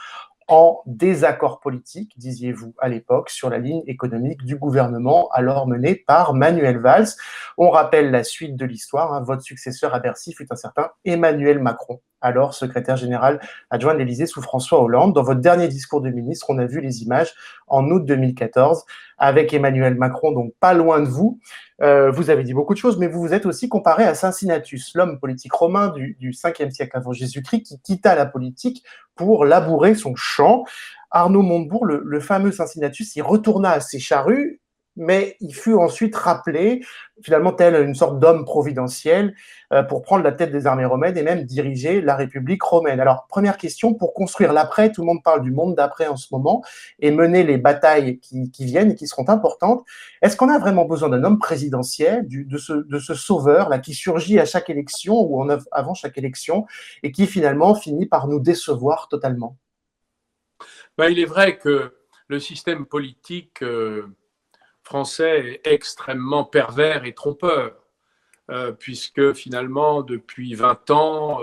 en désaccord politique, disiez-vous à l'époque, sur la ligne économique du gouvernement alors mené par Manuel Valls. On rappelle la suite de l'histoire, hein. Votre successeur à Bercy fut un certain Emmanuel Macron, alors secrétaire général adjoint de l'Élysée sous François Hollande. Dans votre dernier discours de ministre, on a vu les images en août 2014 avec Emmanuel Macron, donc pas loin de vous. Vous avez dit beaucoup de choses, mais vous vous êtes aussi comparé à Cincinnatus, l'homme politique romain du 5e siècle avant Jésus-Christ, qui quitta la politique pour labourer son champ. Arnaud Montebourg, le fameux Cincinnatus, il retourna à ses charrues, mais il fut ensuite rappelé, finalement tel une sorte d'homme providentiel, pour prendre la tête des armées romaines et même diriger la République romaine. Alors, première question, pour construire l'après, tout le monde parle du monde d'après en ce moment, et mener les batailles qui viennent et qui seront importantes, est-ce qu'on a vraiment besoin d'un homme présidentiel, de ce sauveur là qui surgit à chaque élection ou avant chaque élection, et qui finalement finit par nous décevoir totalement? Il est vrai que le système politique français est extrêmement pervers et trompeur, puisque finalement, depuis 20 ans,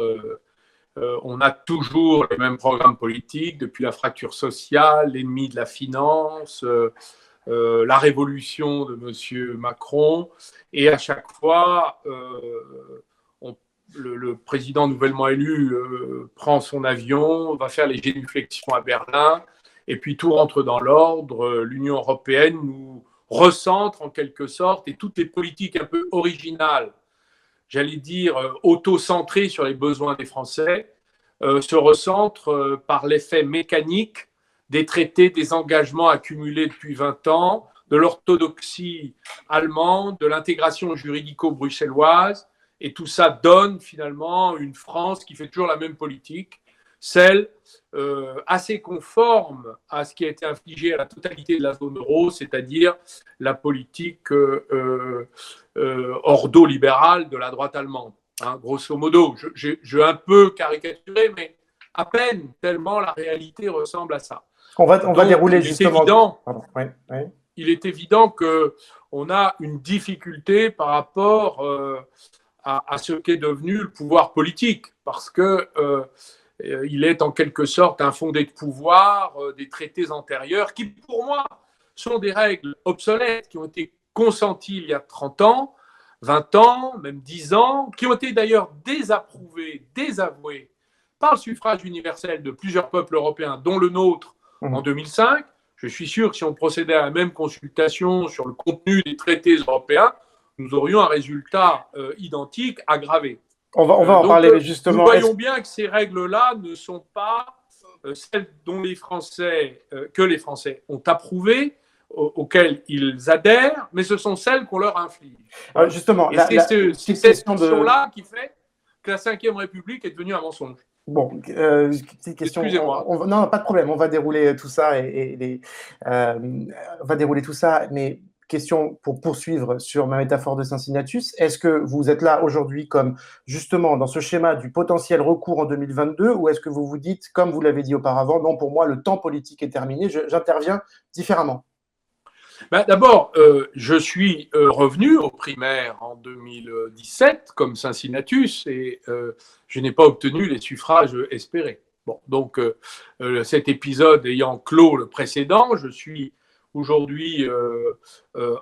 on a toujours les mêmes programmes politiques, depuis la fracture sociale, l'ennemi de la finance, la révolution de M. Macron, et à chaque fois, le président nouvellement élu prend son avion, va faire les génuflexions à Berlin, et puis tout rentre dans l'ordre. L'Union européenne nous recentre en quelque sorte, et toutes les politiques un peu originales, j'allais dire auto-centrées sur les besoins des Français, se recentrent par l'effet mécanique des traités, des engagements accumulés depuis 20 ans, de l'orthodoxie allemande, de l'intégration juridico-bruxelloise, et tout ça donne finalement une France qui fait toujours la même politique, celle assez conforme à ce qui a été infligé à la totalité de la zone euro, c'est-à-dire la politique ordo-libérale de la droite allemande. Hein, grosso modo, je un peu caricaturé, mais à peine, tellement la réalité ressemble à ça. On va dérouler justement. Il est évident qu'on a une difficulté par rapport à ce qu'est devenu le pouvoir politique, parce que il est en quelque sorte un fondé de pouvoir des traités antérieurs qui, pour moi, sont des règles obsolètes qui ont été consenties il y a 30 ans, 20 ans, même 10 ans, qui ont été d'ailleurs désapprouvées, désavouées par le suffrage universel de plusieurs peuples européens, dont le nôtre en 2005. Je suis sûr que si on procédait à la même consultation sur le contenu des traités européens, nous aurions un résultat identique, aggravé. On va en parler justement. Nous voyons bien que ces règles-là ne sont pas celles dont que les Français ont approuvées, auxquelles ils adhèrent, mais ce sont celles qu'on leur inflige. Justement, c'est cette question-là qui fait que la Ve République est devenue un mensonge. Bon, petite question. Excusez-moi. Non, pas de problème. On va dérouler tout ça on va dérouler tout ça, mais question pour poursuivre sur ma métaphore de Cincinnatus. Est-ce que vous êtes là aujourd'hui comme justement dans ce schéma du potentiel recours en 2022, ou est-ce que vous vous dites, comme vous l'avez dit auparavant, non, pour moi, le temps politique est terminé, j'interviens différemment? D'abord, je suis revenu aux primaires en 2017 comme Cincinnatus et je n'ai pas obtenu les suffrages espérés. Bon, donc cet épisode ayant clos le précédent, je suis aujourd'hui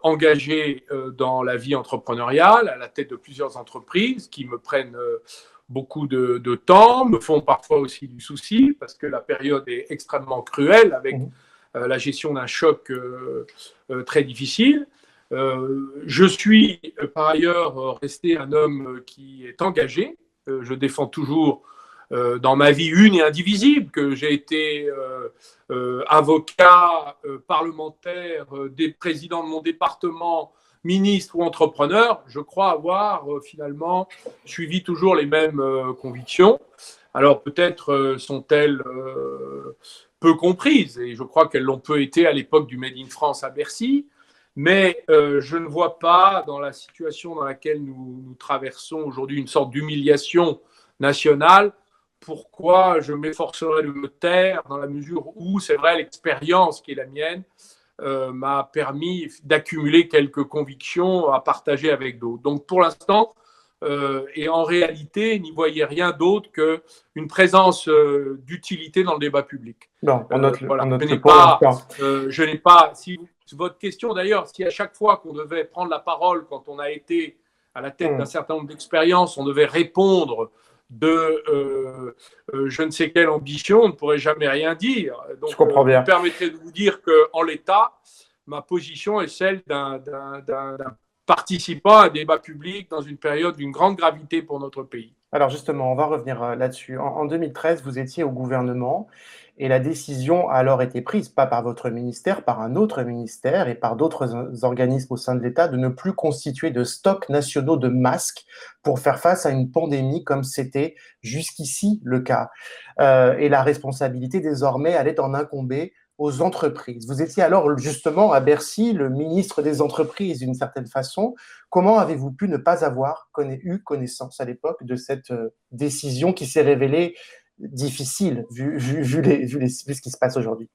engagé dans la vie entrepreneuriale, à la tête de plusieurs entreprises qui me prennent beaucoup de temps, me font parfois aussi du souci parce que la période est extrêmement cruelle avec la gestion d'un choc très difficile. Je suis par ailleurs resté un homme qui est engagé. Je défends toujours dans ma vie une et indivisible que j'ai été avocat, parlementaire, président de mon département, ministre ou entrepreneur. Je crois avoir finalement suivi toujours les mêmes convictions. Alors peut-être sont-elles peu comprises, et je crois qu'elles l'ont peu été à l'époque du Made in France à Bercy, mais je ne vois pas, dans la situation dans laquelle nous traversons aujourd'hui, une sorte d'humiliation nationale, pourquoi je m'efforcerais de me taire, dans la mesure où, c'est vrai, l'expérience qui est la mienne m'a permis d'accumuler quelques convictions à partager avec d'autres. Donc pour l'instant, et en réalité, n'y voyez rien d'autre qu'une présence d'utilité dans le débat public. Non, on note, voilà. on note Je n'ai pas, si votre question d'ailleurs, si à chaque fois qu'on devait prendre la parole quand on a été à la tête d'un certain nombre d'expériences, on devait répondre de je ne sais quelle ambition, on ne pourrait jamais rien dire. Donc, je comprends bien. Vous permettrez de vous dire qu'en l'état, ma position est celle d'un participant à un débat public dans une période d'une grande gravité pour notre pays. Alors justement, on va revenir là-dessus. En 2013, vous étiez au gouvernement et la décision a alors été prise, pas par votre ministère, par un autre ministère et par d'autres organismes au sein de l'État, de ne plus constituer de stocks nationaux de masques pour faire face à une pandémie comme c'était jusqu'ici le cas. Et la responsabilité désormais allait en incomber aux entreprises. Vous étiez alors justement à Bercy le ministre des entreprises d'une certaine façon. Comment avez-vous pu ne pas avoir eu connaissance à l'époque de cette décision qui s'est révélée difficile vu ce qui se passe aujourd'hui?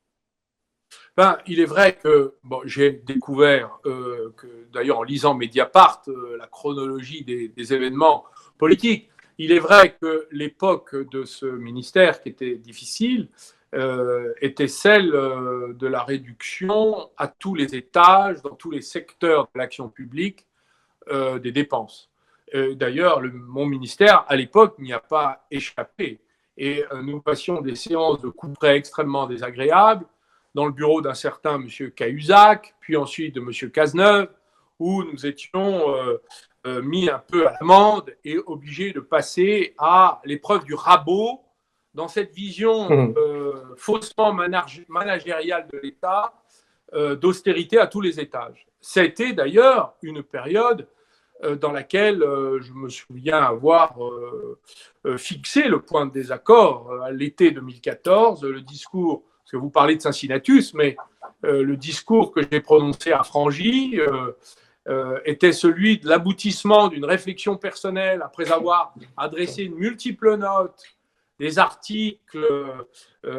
Il est vrai que j'ai découvert, que d'ailleurs en lisant Mediapart, la chronologie des événements politiques, il est vrai que l'époque de ce ministère qui était difficile était celle de la réduction à tous les étages, dans tous les secteurs de l'action publique, des dépenses. D'ailleurs, mon ministère, à l'époque, n'y a pas échappé. Et nous passions des séances de couperets extrêmement désagréables dans le bureau d'un certain M. Cahuzac, puis ensuite de M. Cazeneuve, où nous étions mis un peu à l'amende et obligés de passer à l'épreuve du rabot dans cette vision faussement managériale de l'État, d'austérité à tous les étages. C'était d'ailleurs une période dans laquelle je me souviens avoir fixé le point de désaccord à l'été 2014, le discours, parce que vous parlez de Cincinnatus, mais le discours que j'ai prononcé à Frangy était celui de l'aboutissement d'une réflexion personnelle après avoir adressé une multiple notes, des articles,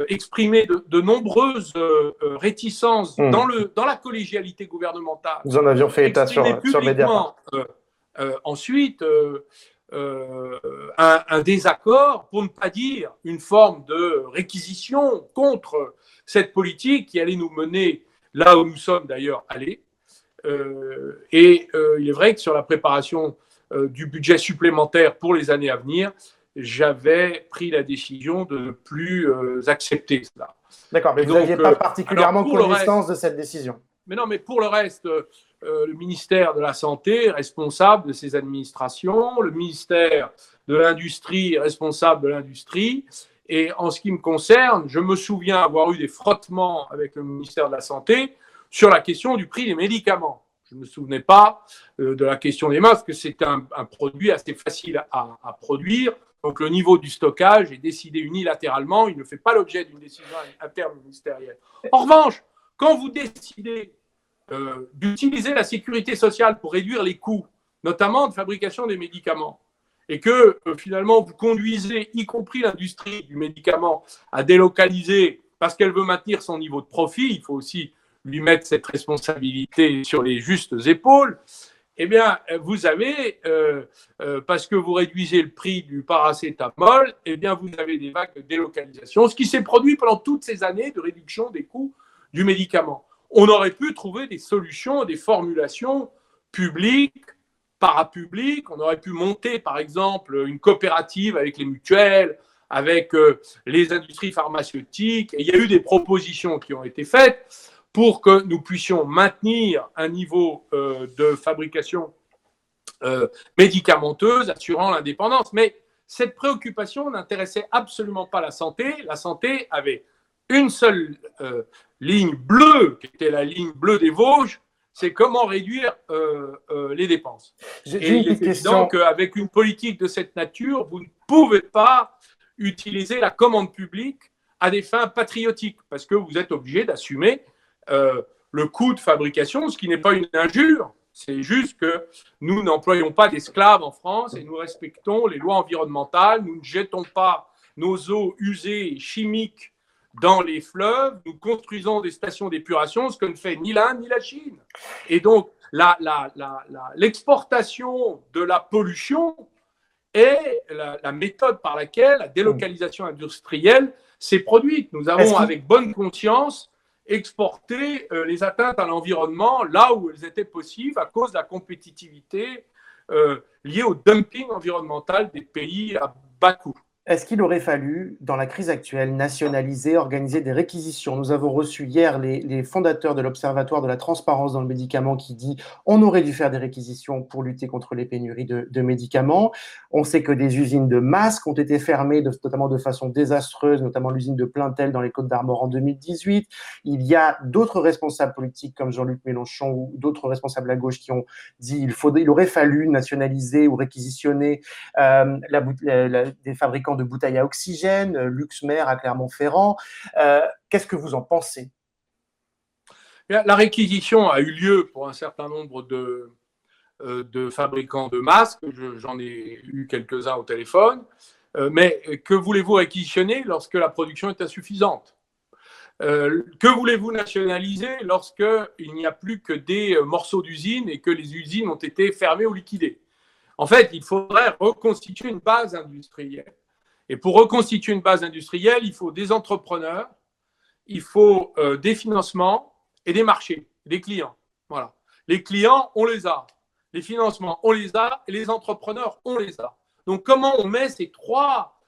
exprimé de nombreuses réticences dans la collégialité gouvernementale. Nous en avions fait état sur Mediapart. Ensuite, un désaccord, pour ne pas dire une forme de réquisition contre cette politique qui allait nous mener là où nous sommes d'ailleurs allés. Il est vrai que sur la préparation du budget supplémentaire pour les années à venir, j'avais pris la décision de ne plus accepter cela. D'accord, mais vous n'aviez pas particulièrement connaissance de cette décision. Mais non, mais pour le reste, le ministère de la Santé, responsable de ses administrations, le ministère de l'Industrie, responsable de l'industrie. Et en ce qui me concerne, je me souviens avoir eu des frottements avec le ministère de la Santé sur la question du prix des médicaments. Je ne me souvenais pas de la question des masques, que c'est un produit assez facile à produire. Donc le niveau du stockage est décidé unilatéralement, il ne fait pas l'objet d'une décision interministérielle. En revanche, quand vous décidez d'utiliser la sécurité sociale pour réduire les coûts, notamment de fabrication des médicaments, et que finalement vous conduisez, y compris l'industrie du médicament, à délocaliser parce qu'elle veut maintenir son niveau de profit, il faut aussi lui mettre cette responsabilité sur les justes épaules, eh bien, vous avez, parce que vous réduisez le prix du paracétamol, eh bien, vous avez des vagues de délocalisation, ce qui s'est produit pendant toutes ces années de réduction des coûts du médicament. On aurait pu trouver des solutions, des formulations publiques, parapubliques. On aurait pu monter, par exemple, une coopérative avec les mutuelles, avec les industries pharmaceutiques. Et il y a eu des propositions qui ont été faites pour que nous puissions maintenir un niveau de fabrication médicamenteuse assurant l'indépendance. Mais cette préoccupation n'intéressait absolument pas la santé. La santé avait une seule ligne bleue, qui était la ligne bleue des Vosges, c'est comment réduire les dépenses. Et il est évident qu'avec une politique de cette nature, vous ne pouvez pas utiliser la commande publique à des fins patriotiques, parce que vous êtes obligé d'assumer le coût de fabrication, ce qui n'est pas une injure. C'est juste que nous n'employons pas d'esclaves en France et nous respectons les lois environnementales. Nous ne jetons pas nos eaux usées et chimiques dans les fleuves. Nous construisons des stations d'épuration, ce que ne fait ni l'Inde ni la Chine. Et donc, l'exportation de la pollution est la méthode par laquelle la délocalisation industrielle s'est produite. Nous avons, avec bonne conscience, exporté les atteintes à l'environnement là où elles étaient possibles à cause de la compétitivité liée au dumping environnemental des pays à bas coût. Est-ce qu'il aurait fallu, dans la crise actuelle, nationaliser, organiser des réquisitions? Nous avons reçu hier les fondateurs de l'Observatoire de la transparence dans le médicament qui dit on aurait dû faire des réquisitions pour lutter contre les pénuries de médicaments. On sait que des usines de masques ont été fermées, notamment de façon désastreuse, notamment l'usine de Plaintel dans les Côtes-d'Armor en 2018. Il y a d'autres responsables politiques comme Jean-Luc Mélenchon ou d'autres responsables à gauche qui ont dit il aurait fallu nationaliser ou réquisitionner des fabricants de bouteilles à oxygène, Luxmer à Clermont-Ferrand. Qu'est-ce que vous en pensez? La réquisition a eu lieu pour un certain nombre de fabricants de masques. J'en ai eu quelques-uns au téléphone. Mais que voulez-vous réquisitionner lorsque la production est insuffisante? Que voulez-vous nationaliser lorsqu'il n'y a plus que des morceaux d'usines et que les usines ont été fermées ou liquidées? En fait, il faudrait reconstituer une base industrielle. Et pour reconstituer une base industrielle, il faut des entrepreneurs, il faut des financements et des marchés, des clients. Voilà. Les clients, on les a. Les financements, on les a. Et les entrepreneurs, on les a. Donc, comment on met ces trois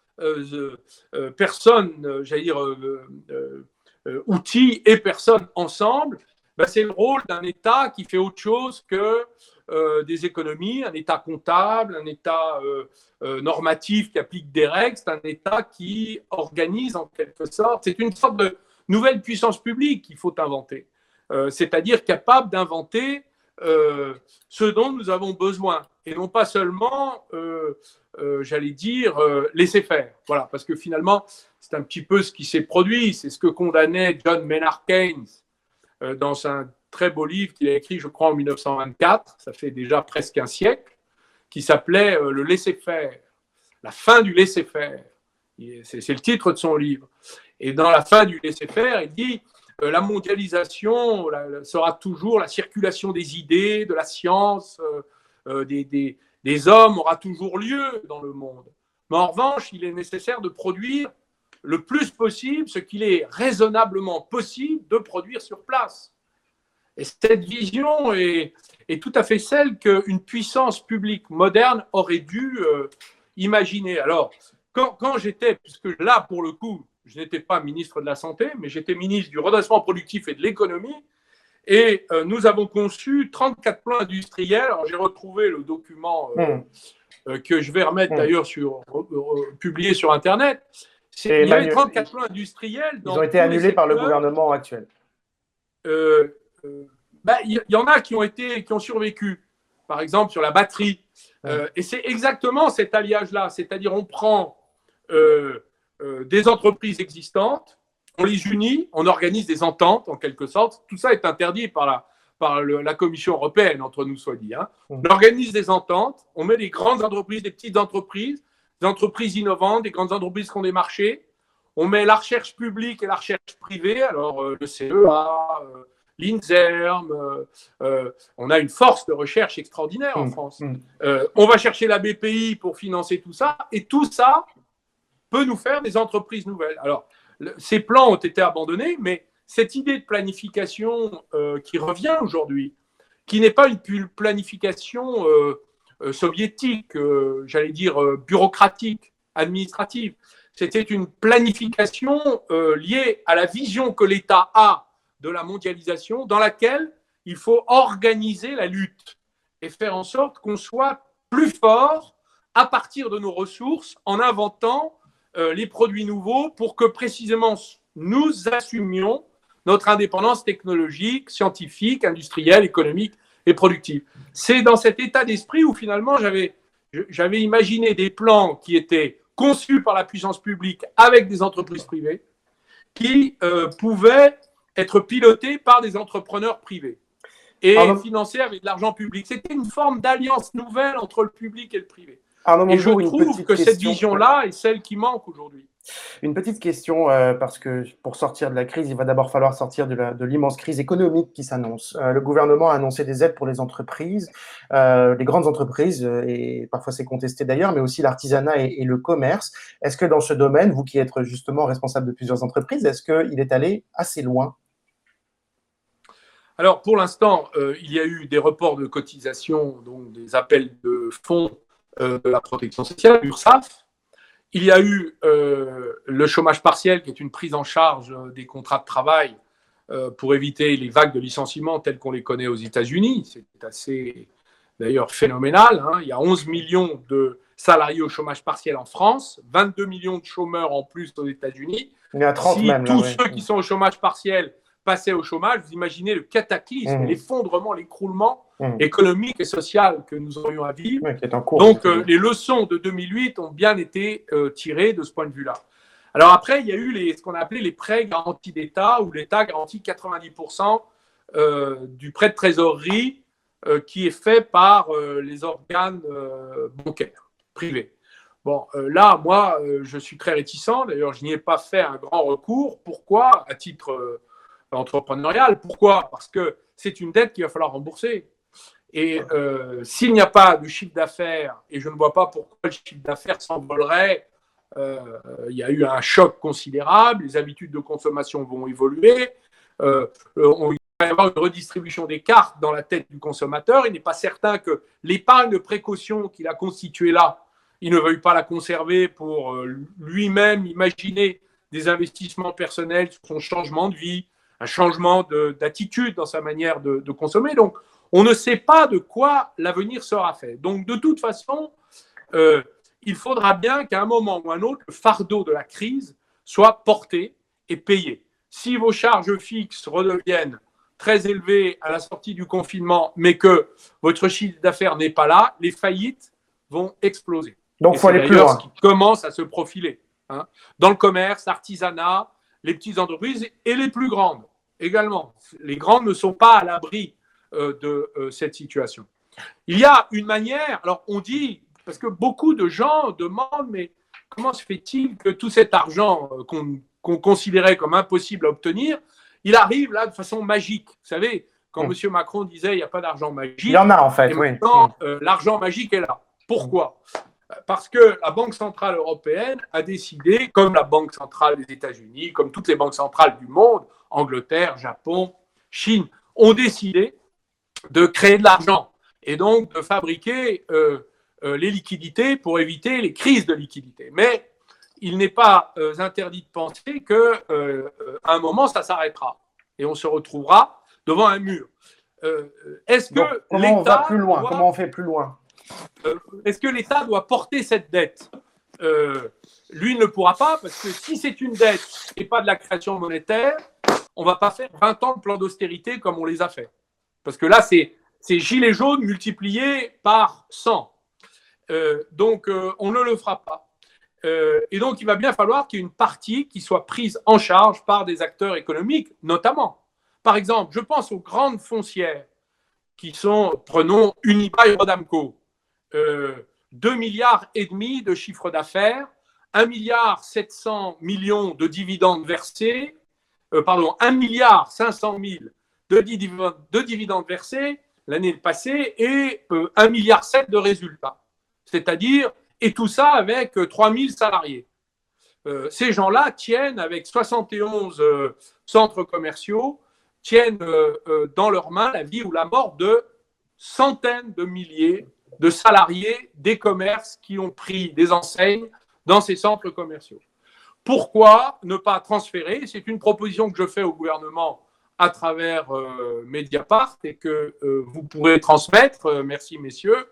personnes, outils et personnes ensemble? C'est le rôle d'un État qui fait autre chose que des économies, un État comptable, un État normatif qui applique des règles, c'est un État qui organise en quelque sorte. C'est une sorte de nouvelle puissance publique qu'il faut inventer, c'est-à-dire capable d'inventer ce dont nous avons besoin et non pas seulement, laisser faire. Voilà, parce que finalement, c'est un petit peu ce qui s'est produit, c'est ce que condamnait John Maynard Keynes dans un très beau livre qu'il a écrit, je crois, en 1924, ça fait déjà presque un siècle, qui s'appelait « Le laisser-faire », la fin du laisser-faire. C'est le titre de son livre. Et dans la fin du laisser-faire, il dit la mondialisation sera toujours la circulation des idées, de la science, des hommes aura toujours lieu dans le monde. Mais en revanche, il est nécessaire de produire le plus possible ce qu'il est raisonnablement possible de produire sur place. Et cette vision est tout à fait celle qu'une puissance publique moderne aurait dû imaginer. Alors, quand j'étais, puisque là, pour le coup, je n'étais pas ministre de la Santé, mais j'étais ministre du redressement productif et de l'économie, et nous avons conçu 34 plans industriels. Alors, j'ai retrouvé le document que je vais remettre d'ailleurs publié sur Internet. Il y avait 34 plans industriels. Ils ont été annulés par le gouvernement actuel. Il y en a qui ont survécu, par exemple sur la batterie. Et c'est exactement cet alliage-là, c'est-à-dire on prend des entreprises existantes, on les unit, on organise des ententes en quelque sorte. Tout ça est interdit par la Commission européenne, entre nous soit dit. On organise des ententes, on met des grandes entreprises, des petites entreprises, des entreprises innovantes, des grandes entreprises qui ont des marchés. On met la recherche publique et la recherche privée, alors le CEA, l'INSERM, on a une force de recherche extraordinaire en France. On va chercher la BPI pour financer tout ça, et tout ça peut nous faire des entreprises nouvelles. Alors, ces plans ont été abandonnés, mais cette idée de planification qui revient aujourd'hui, qui n'est pas une planification soviétique, bureaucratique, administrative, c'était une planification liée à la vision que l'État a de la mondialisation, dans laquelle il faut organiser la lutte et faire en sorte qu'on soit plus fort à partir de nos ressources en inventant les produits nouveaux pour que précisément nous assumions notre indépendance technologique, scientifique, industrielle, économique et productive. C'est dans cet état d'esprit où finalement j'avais imaginé des plans qui étaient conçus par la puissance publique avec des entreprises privées qui pouvaient être pilotés par des entrepreneurs privés et financés avec de l'argent public. C'était une forme d'alliance nouvelle entre le public et le privé. Et je trouve que cette vision-là est celle qui manque aujourd'hui. Une petite question, parce que pour sortir de la crise, il va d'abord falloir sortir de l'immense crise économique qui s'annonce. Le gouvernement a annoncé des aides pour les entreprises, les grandes entreprises, et parfois c'est contesté d'ailleurs, mais aussi l'artisanat et le commerce. Est-ce que dans ce domaine, vous qui êtes justement responsable de plusieurs entreprises, est-ce qu'il est allé assez loin? Alors, pour l'instant, il y a eu des reports de cotisations, donc des appels de fonds de la protection sociale, l'URSSAF. Il y a eu le chômage partiel, qui est une prise en charge des contrats de travail pour éviter les vagues de licenciements telles qu'on les connaît aux États-Unis. C'est assez, d'ailleurs, phénoménal. Il y a 11 millions de salariés au chômage partiel en France, 22 millions de chômeurs en plus aux États-Unis. Il y a 30 si même, tous là, ceux qui sont au chômage partiel passaient au chômage, vous imaginez le cataclysme, l'effondrement, l'écroulement économique et social que nous aurions à vivre. Qui est en cours, donc, les leçons de 2008 ont bien été tirées de ce point de vue-là. Alors après, il y a eu ce qu'on a appelé les prêts garantis d'État, où l'État garantit 90% du prêt de trésorerie qui est fait par les organes bancaires privés. Bon, là, moi, je suis très réticent. D'ailleurs, je n'y ai pas fait un grand recours. Pourquoi? À titre entrepreneurial. Pourquoi? Parce que c'est une dette qu'il va falloir rembourser. Et s'il n'y a pas de chiffre d'affaires, et je ne vois pas pourquoi le chiffre d'affaires s'envolerait, il y a eu un choc considérable, les habitudes de consommation vont évoluer, on va y avoir une redistribution des cartes dans la tête du consommateur. Il n'est pas certain que l'épargne de précaution qu'il a constituée là, il ne veuille pas la conserver pour lui-même imaginer des investissements personnels sur son changement de vie, un changement d'attitude dans sa manière de consommer. Donc, on ne sait pas de quoi l'avenir sera fait. Donc, de toute façon, il faudra bien qu'à un moment ou un autre, le fardeau de la crise soit porté et payé. Si vos charges fixes redeviennent très élevées à la sortie du confinement, mais que votre chiffre d'affaires n'est pas là, les faillites vont exploser. Donc, il faut aller plus loin. Ce qui commence à se profiler dans le commerce, l'artisanat, les petites entreprises et les plus grandes également. Les grandes ne sont pas à l'abri de cette situation. Il y a une manière, alors on dit, parce que beaucoup de gens demandent, mais comment se fait-il que tout cet argent qu'on considérait comme impossible à obtenir, il arrive là de façon magique? Vous savez, quand M. Macron disait il n'y a pas d'argent magique, il y en a en fait, et maintenant, l'argent magique est là. Pourquoi? Parce que la Banque centrale européenne a décidé, comme la Banque centrale des États-Unis, comme toutes les banques centrales du monde, Angleterre, Japon, Chine, ont décidé de créer de l'argent et donc de fabriquer les liquidités pour éviter les crises de liquidité. Mais il n'est pas interdit de penser qu'à un moment, ça s'arrêtera et on se retrouvera devant un mur. Est-ce que comment on va plus loin? Comment on fait plus loin? Est-ce que l'État doit porter cette dette? Lui ne pourra pas, parce que si c'est une dette et pas de la création monétaire, on ne va pas faire 20 ans de plan d'austérité comme on les a fait. Parce que là, c'est gilets jaunes multipliés par 100. Donc, on ne le fera pas. Et donc, il va bien falloir qu'il y ait une partie qui soit prise en charge par des acteurs économiques, notamment. Par exemple, je pense aux grandes foncières qui sont, prenons Unibail et Rodamco, 2,5 milliards de chiffre d'affaires, 1,7 milliard de dividendes versés, 1,5 milliard de dividendes versés l'année passée et 1,7 milliard de résultats. C'est-à-dire, et tout ça avec 3000 salariés. Ces gens-là tiennent, avec 71 centres commerciaux, tiennent dans leurs mains la vie ou la mort de centaines de milliers de salariés des commerces qui ont pris des enseignes dans ces centres commerciaux. Pourquoi ne pas transférer? C'est une proposition que je fais au gouvernement à travers Mediapart et que vous pourrez transmettre. Merci, messieurs.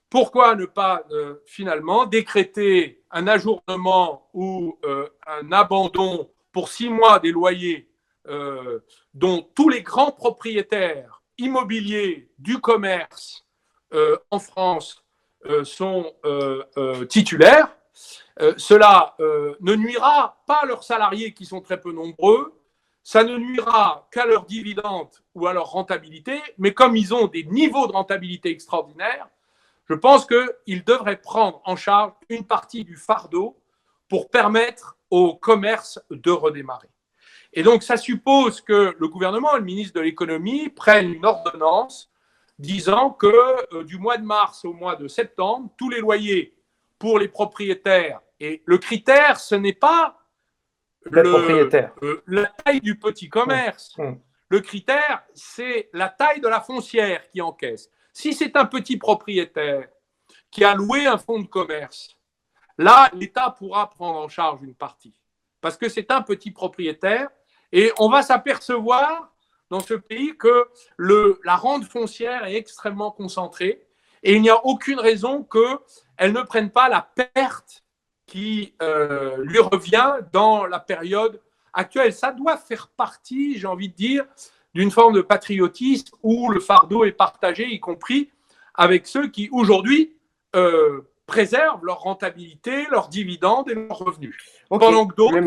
Pourquoi ne pas finalement décréter un ajournement ou un abandon pour 6 mois des loyers dont tous les grands propriétaires immobiliers du commerce en France sont titulaires, Cela ne nuira pas à leurs salariés qui sont très peu nombreux, ça ne nuira qu'à leurs dividendes ou à leur rentabilité, mais comme ils ont des niveaux de rentabilité extraordinaires, je pense qu'ils devraient prendre en charge une partie du fardeau pour permettre au commerce de redémarrer. Et donc, ça suppose que le gouvernement et le ministre de l'économie prennent une ordonnance disant que du mois de mars au mois de septembre, tous les loyers pour les propriétaires, et le critère, ce n'est pas la taille du petit commerce. Le critère, c'est la taille de la foncière qui encaisse. Si c'est un petit propriétaire qui a loué un fonds de commerce, là, l'État pourra prendre en charge une partie. Parce que c'est un petit propriétaire et on va s'apercevoir dans ce pays que la rente foncière est extrêmement concentrée et il n'y a aucune raison qu'elle ne prenne pas la perte qui lui revient dans la période actuelle. Ça doit faire partie, j'ai envie de dire, d'une forme de patriotisme où le fardeau est partagé, y compris avec ceux qui, aujourd'hui, préservent leur rentabilité, leurs dividendes et leurs revenus. Okay. Pendant que d'autres, le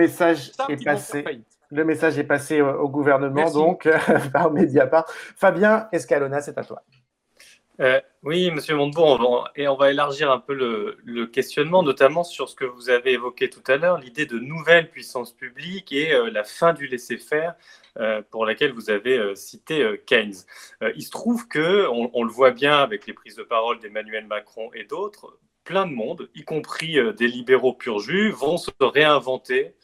message est passé au gouvernement, merci. Donc, par Mediapart. Fabien Escalona, c'est à toi. Oui, Monsieur Montebourg, on va élargir un peu le questionnement, notamment sur ce que vous avez évoqué tout à l'heure, l'idée de nouvelles puissances publiques et la fin du laisser-faire pour laquelle vous avez cité Keynes. Il se trouve qu'on le voit bien avec les prises de parole d'Emmanuel Macron et d'autres, plein de monde, y compris des libéraux pur jus, vont se réinventer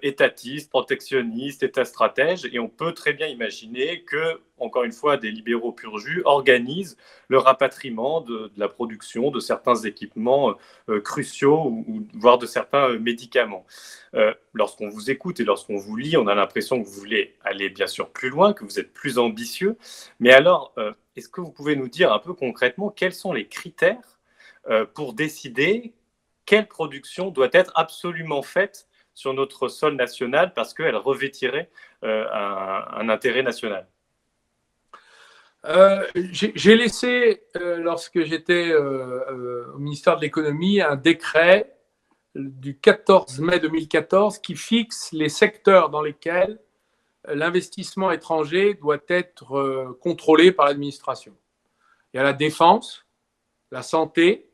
étatistes, protectionnistes, état-stratèges, et on peut très bien imaginer que, encore une fois, des libéraux pur jus organisent le rapatriement de la production de certains équipements cruciaux ou voire de certains médicaments. Lorsqu'on vous écoute et lorsqu'on vous lit, on a l'impression que vous voulez aller bien sûr plus loin, que vous êtes plus ambitieux. Mais alors, est-ce que vous pouvez nous dire un peu concrètement quels sont les critères pour décider quelle production doit être absolument faite sur notre sol national parce qu'elle revêtirait un intérêt national? J'ai laissé, lorsque j'étais au ministère de l'économie, un décret du 14 mai 2014 qui fixe les secteurs dans lesquels l'investissement étranger doit être contrôlé par l'administration. Il y a la défense, la santé,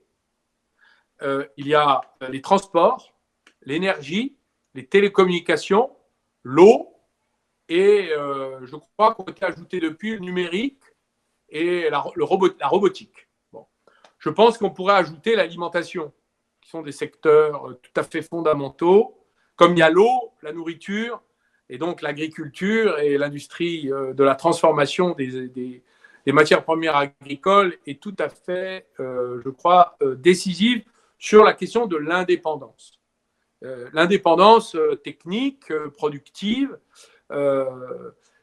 il y a les transports, l'énergie, les télécommunications, l'eau et je crois qu'on a ajouté depuis le numérique et la robotique. Bon. Je pense qu'on pourrait ajouter l'alimentation, qui sont des secteurs tout à fait fondamentaux, comme il y a l'eau, la nourriture et donc l'agriculture et l'industrie de la transformation des matières premières agricoles est tout à fait, je crois, décisive sur la question de l'indépendance. L'indépendance technique, productive,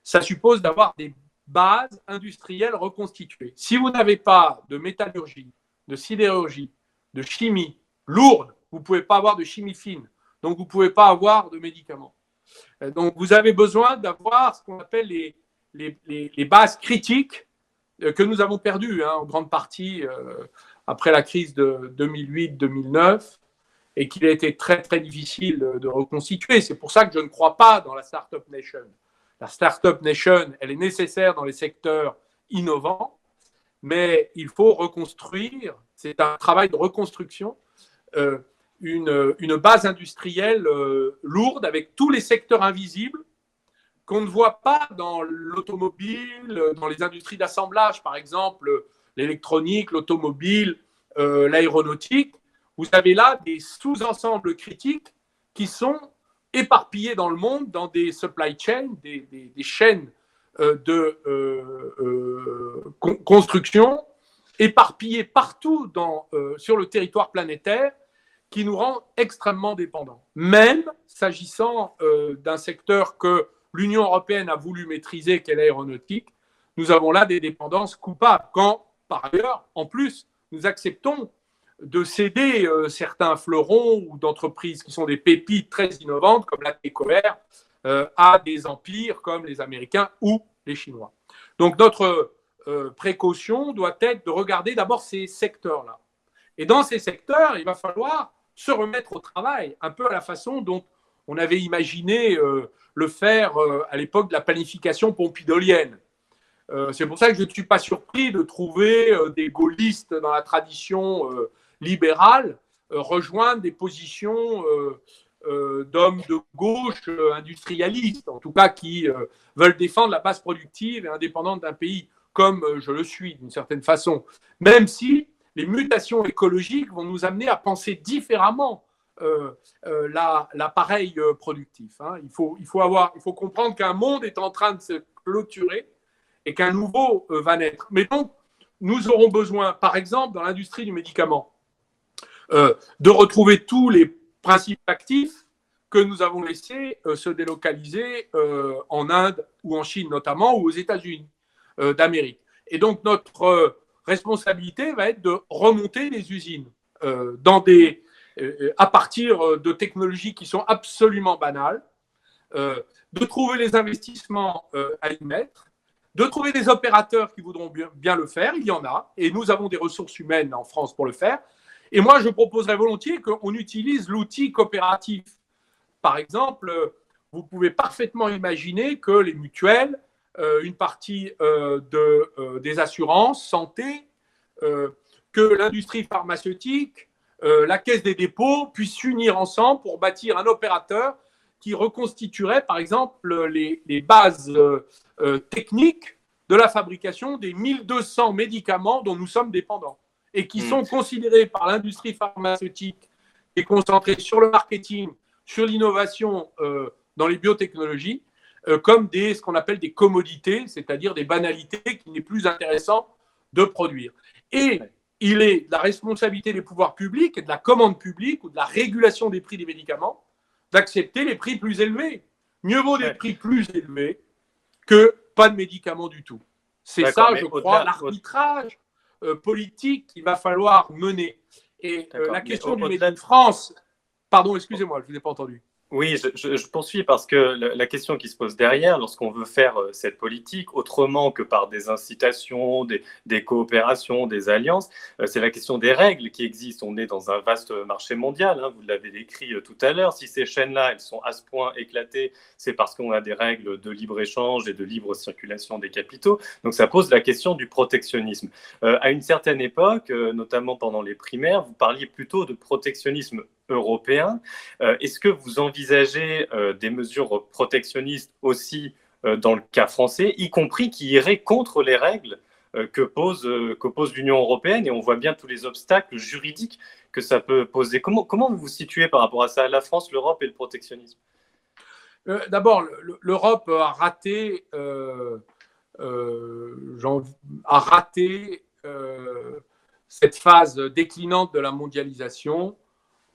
ça suppose d'avoir des bases industrielles reconstituées. Si vous n'avez pas de métallurgie, de sidérurgie, de chimie lourde, vous ne pouvez pas avoir de chimie fine, donc vous ne pouvez pas avoir de médicaments. Donc vous avez besoin d'avoir ce qu'on appelle les bases critiques que nous avons perdues en grande partie après la crise de 2008-2009. Et qu'il a été très, très difficile de reconstituer. C'est pour ça que je ne crois pas dans la Startup Nation. La Startup Nation, elle est nécessaire dans les secteurs innovants, mais il faut reconstruire, c'est un travail de reconstruction, une base industrielle lourde avec tous les secteurs invisibles qu'on ne voit pas dans l'automobile, dans les industries d'assemblage, par exemple, l'électronique, l'automobile, l'aéronautique. Vous avez là des sous-ensembles critiques qui sont éparpillés dans le monde, dans des supply chains, des chaînes de construction, éparpillées partout sur le territoire planétaire, qui nous rend extrêmement dépendants. Même s'agissant d'un secteur que l'Union européenne a voulu maîtriser, qu'est l'aéronautique, nous avons là des dépendances coupables, quand, par ailleurs, en plus, nous acceptons de céder certains fleurons ou d'entreprises qui sont des pépites très innovantes, comme la TECOER, à des empires comme les Américains ou les Chinois. Donc notre précaution doit être de regarder d'abord ces secteurs-là. Et dans ces secteurs, il va falloir se remettre au travail, un peu à la façon dont on avait imaginé le faire à l'époque de la planification pompidolienne. C'est pour ça que je ne suis pas surpris de trouver des gaullistes dans la tradition libérale rejoindre des positions d'hommes de gauche industrialistes, en tout cas qui veulent défendre la base productive et indépendante d'un pays, comme je le suis d'une certaine façon, même si les mutations écologiques vont nous amener à penser différemment l'appareil productif. Hein. Il faut comprendre qu'un monde est en train de se clôturer et qu'un nouveau va naître. Mais donc, nous aurons besoin, par exemple, dans l'industrie du médicament, de retrouver tous les principes actifs que nous avons laissés se délocaliser en Inde ou en Chine notamment, ou aux États-Unis d'Amérique. Et donc, notre responsabilité va être de remonter les usines à partir de technologies qui sont absolument banales, de trouver les investissements à y mettre, de trouver des opérateurs qui voudront bien le faire. Il y en a, et nous avons des ressources humaines en France pour le faire. Et moi, je proposerais volontiers qu'on utilise l'outil coopératif. Par exemple, vous pouvez parfaitement imaginer que les mutuelles, une partie des assurances, santé, que l'industrie pharmaceutique, la Caisse des dépôts puissent s'unir ensemble pour bâtir un opérateur qui reconstituerait, par exemple, les bases techniques de la fabrication des 1200 médicaments dont nous sommes dépendants et qui sont considérés par l'industrie pharmaceutique qui est concentrée sur le marketing, sur l'innovation dans les biotechnologies, comme ce qu'on appelle des commodités, c'est-à-dire des banalités qu'il n'est plus intéressant de produire. Et il est de la responsabilité des pouvoirs publics et de la commande publique ou de la régulation des prix des médicaments d'accepter les prix plus élevés. Mieux vaut des prix plus élevés que pas de médicaments du tout. C'est ça, je crois, l'arbitrage politique qu'il va falloir mener. Et la question du Made in France... Pardon, excusez-moi, je ne vous ai pas entendu. Oui, je poursuis parce que la question qui se pose derrière, lorsqu'on veut faire cette politique autrement que par des incitations, des coopérations, des alliances, c'est la question des règles qui existent. On est dans un vaste marché mondial, hein, vous l'avez décrit tout à l'heure. Si ces chaînes-là, elles sont à ce point éclatées, c'est parce qu'on a des règles de libre-échange et de libre circulation des capitaux. Donc ça pose la question du protectionnisme. À une certaine époque, notamment pendant les primaires, vous parliez plutôt de protectionnisme européen. Est-ce que vous envisagez des mesures protectionnistes aussi dans le cas français, y compris qui iraient contre les règles que pose l'Union européenne? Et on voit bien tous les obstacles juridiques que ça peut poser. Comment vous vous situez par rapport à ça, la France, l'Europe et le protectionnisme? D'abord, l'Europe a raté cette phase déclinante de la mondialisation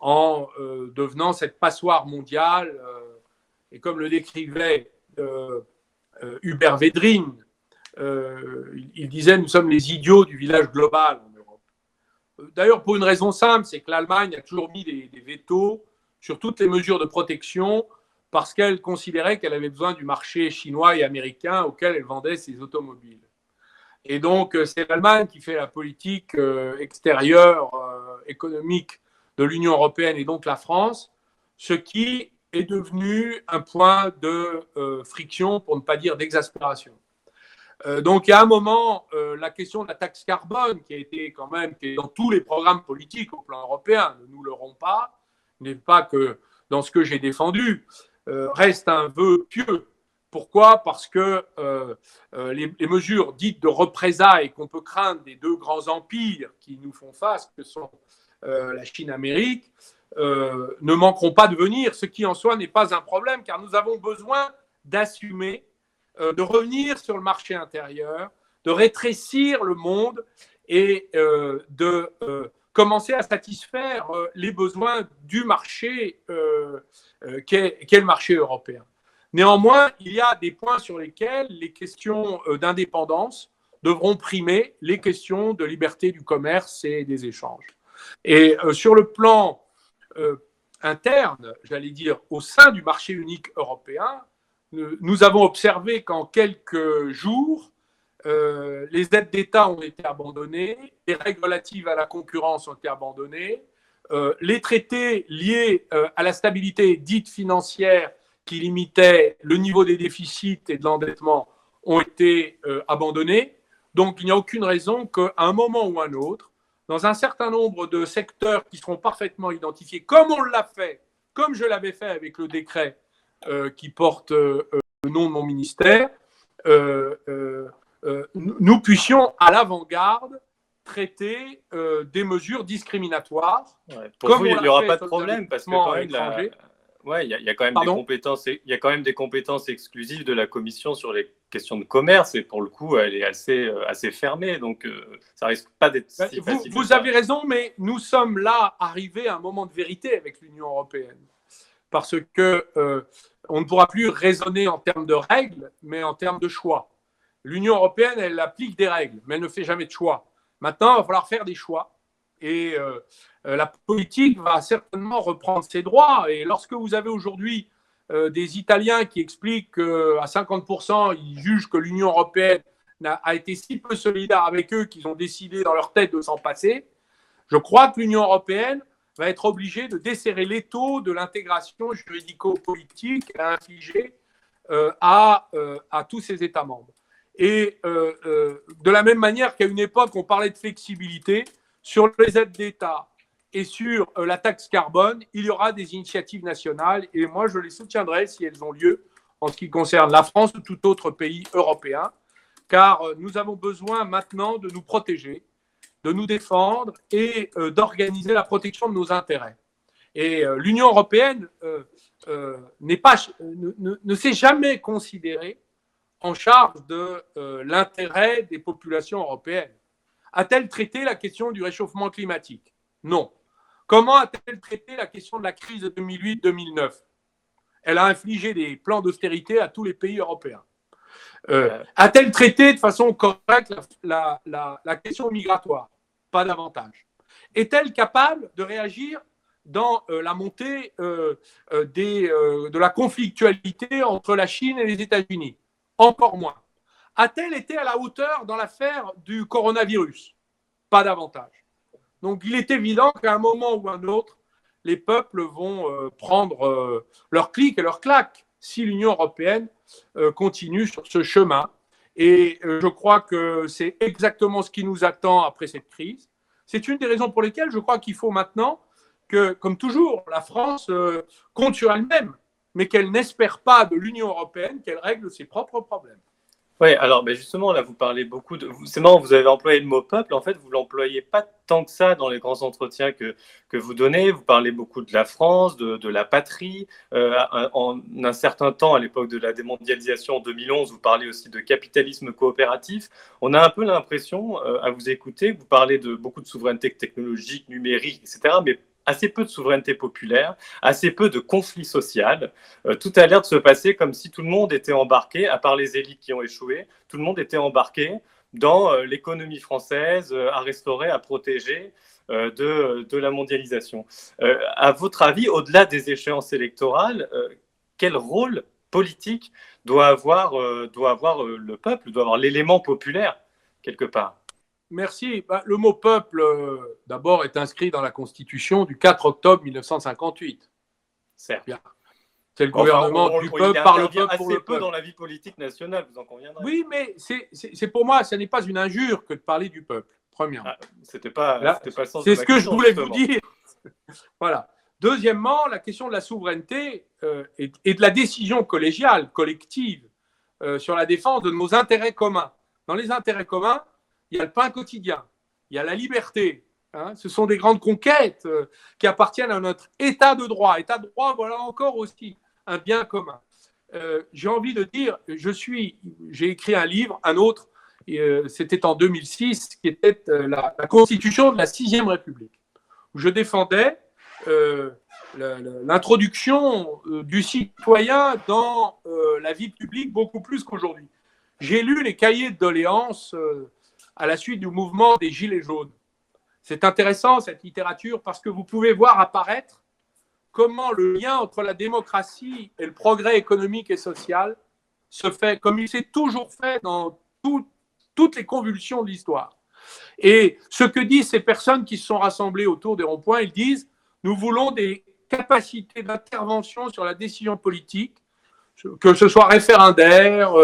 en devenant cette passoire mondiale. Et comme le décrivait Hubert Védrine, il disait « Nous sommes les idiots du village global en Europe ». D'ailleurs, pour une raison simple, c'est que l'Allemagne a toujours mis des vétos sur toutes les mesures de protection parce qu'elle considérait qu'elle avait besoin du marché chinois et américain auquel elle vendait ses automobiles. Et donc, c'est l'Allemagne qui fait la politique extérieure, économique de l'Union européenne et donc la France, ce qui est devenu un point de friction, pour ne pas dire d'exaspération. Donc, il y a un moment, la question de la taxe carbone, qui est dans tous les programmes politiques au plan européen, ne nous leurrons pas, n'est pas que dans ce que j'ai défendu, reste un vœu pieux. Pourquoi ? Parce que les mesures dites de représailles qu'on peut craindre des deux grands empires qui nous font face, que sont la Chine-Amérique, ne manqueront pas de venir, ce qui en soi n'est pas un problème, car nous avons besoin d'assumer, de revenir sur le marché intérieur, de rétrécir le monde et de commencer à satisfaire les besoins du marché qu'est le marché européen. Néanmoins, il y a des points sur lesquels les questions d'indépendance devront primer les questions de liberté du commerce et des échanges. Et sur le plan interne, j'allais dire, au sein du marché unique européen, nous avons observé qu'en quelques jours, les aides d'État ont été abandonnées, les règles relatives à la concurrence ont été abandonnées, les traités liés à la stabilité dite financière qui limitaient le niveau des déficits et de l'endettement ont été abandonnés. Donc, il n'y a aucune raison qu'à un moment ou un autre, dans un certain nombre de secteurs qui seront parfaitement identifiés, comme on l'a fait, comme je l'avais fait avec le décret qui porte le nom de mon ministère, nous puissions à l'avant-garde traiter des mesures discriminatoires. Ouais, pour vous, il n'y aura pas de problème parce que quand même, il y a quand même des compétences exclusives de la Commission sur les questions de commerce et pour le coup, elle est assez fermée, donc ça risque pas d'être si facile. Vous avez raison, mais nous sommes là arrivés à un moment de vérité avec l'Union européenne parce que on ne pourra plus raisonner en termes de règles, mais en termes de choix. L'Union européenne, elle applique des règles, mais elle ne fait jamais de choix. Maintenant, il va falloir faire des choix. Et la politique va certainement reprendre ses droits. Et lorsque vous avez aujourd'hui des Italiens qui expliquent qu'à 50%, ils jugent que l'Union européenne a été si peu solidaire avec eux qu'ils ont décidé dans leur tête de s'en passer, je crois que l'Union européenne va être obligée de desserrer l'étau de l'intégration juridico-politique à infliger à tous ses États membres. Et de la même manière qu'à une époque, on parlait de flexibilité, sur les aides d'État et sur la taxe carbone, il y aura des initiatives nationales et moi, je les soutiendrai si elles ont lieu en ce qui concerne la France ou tout autre pays européen, car nous avons besoin maintenant de nous protéger, de nous défendre et d'organiser la protection de nos intérêts. Et l'Union européenne ne s'est jamais considérée en charge de l'intérêt des populations européennes. A-t-elle traité la question du réchauffement climatique? Non. Comment a-t-elle traité la question de la crise de 2008-2009? Elle a infligé des plans d'austérité à tous les pays européens. A-t-elle traité de façon correcte la question migratoire? Pas davantage. Est-elle capable de réagir dans la montée de la conflictualité entre la Chine et les États-Unis? Encore moins. A-t-elle été à la hauteur dans l'affaire du coronavirus? Pas davantage. Donc, il est évident qu'à un moment ou un autre, les peuples vont prendre leur clic et leur claque si l'Union européenne continue sur ce chemin. Et je crois que c'est exactement ce qui nous attend après cette crise. C'est une des raisons pour lesquelles je crois qu'il faut maintenant que, comme toujours, la France compte sur elle-même, mais qu'elle n'espère pas de l'Union européenne qu'elle règle ses propres problèmes. Oui, alors justement, là, vous parlez beaucoup de... C'est marrant, vous avez employé le mot peuple. En fait, vous ne l'employez pas tant que ça dans les grands entretiens que vous donnez. Vous parlez beaucoup de la France, de la patrie. En un certain temps, à l'époque de la démondialisation en 2011, vous parlez aussi de capitalisme coopératif. On a un peu l'impression, à vous écouter, vous parlez de beaucoup de souveraineté technologique, numérique, etc., mais assez peu de souveraineté populaire, assez peu de conflit social. Tout a l'air de se passer comme si tout le monde était embarqué, à part les élites qui ont échoué, tout le monde était embarqué dans l'économie française, à restaurer, à protéger de la mondialisation. À votre avis, au-delà des échéances électorales, quel rôle politique doit avoir le peuple, doit avoir l'élément populaire quelque part? Merci. Le mot peuple, d'abord, est inscrit dans la Constitution du 4 octobre 1958. Certes. Bien. C'est le gouvernement du peuple, par le peuple, pour le peuple. Assez peu dans la vie politique nationale, vous en conviendrez. Oui, mais c'est pour moi, ce n'est pas une injure que de parler du peuple, premièrement. C'était pas le sens c'est de ce la que question, je voulais justement. vous dire. Voilà. Deuxièmement, la question de la souveraineté et de la décision collégiale, collective, sur la défense de nos intérêts communs. Dans les intérêts communs, il y a le pain quotidien, il y a la liberté. Ce sont des grandes conquêtes qui appartiennent à notre état de droit. État de droit, voilà encore aussi un bien commun. J'ai envie de dire, j'ai écrit un livre, un autre, c'était en 2006, qui était la Constitution de la 6e République, où je défendais l'introduction du citoyen dans la vie publique beaucoup plus qu'aujourd'hui. J'ai lu les cahiers de doléances à la suite du mouvement des Gilets jaunes. C'est intéressant, cette littérature, parce que vous pouvez voir apparaître comment le lien entre la démocratie et le progrès économique et social se fait comme il s'est toujours fait dans toutes les convulsions de l'histoire. Et ce que disent ces personnes qui se sont rassemblées autour des ronds-points, ils disent nous voulons des capacités d'intervention sur la décision politique, que ce soit référendaire,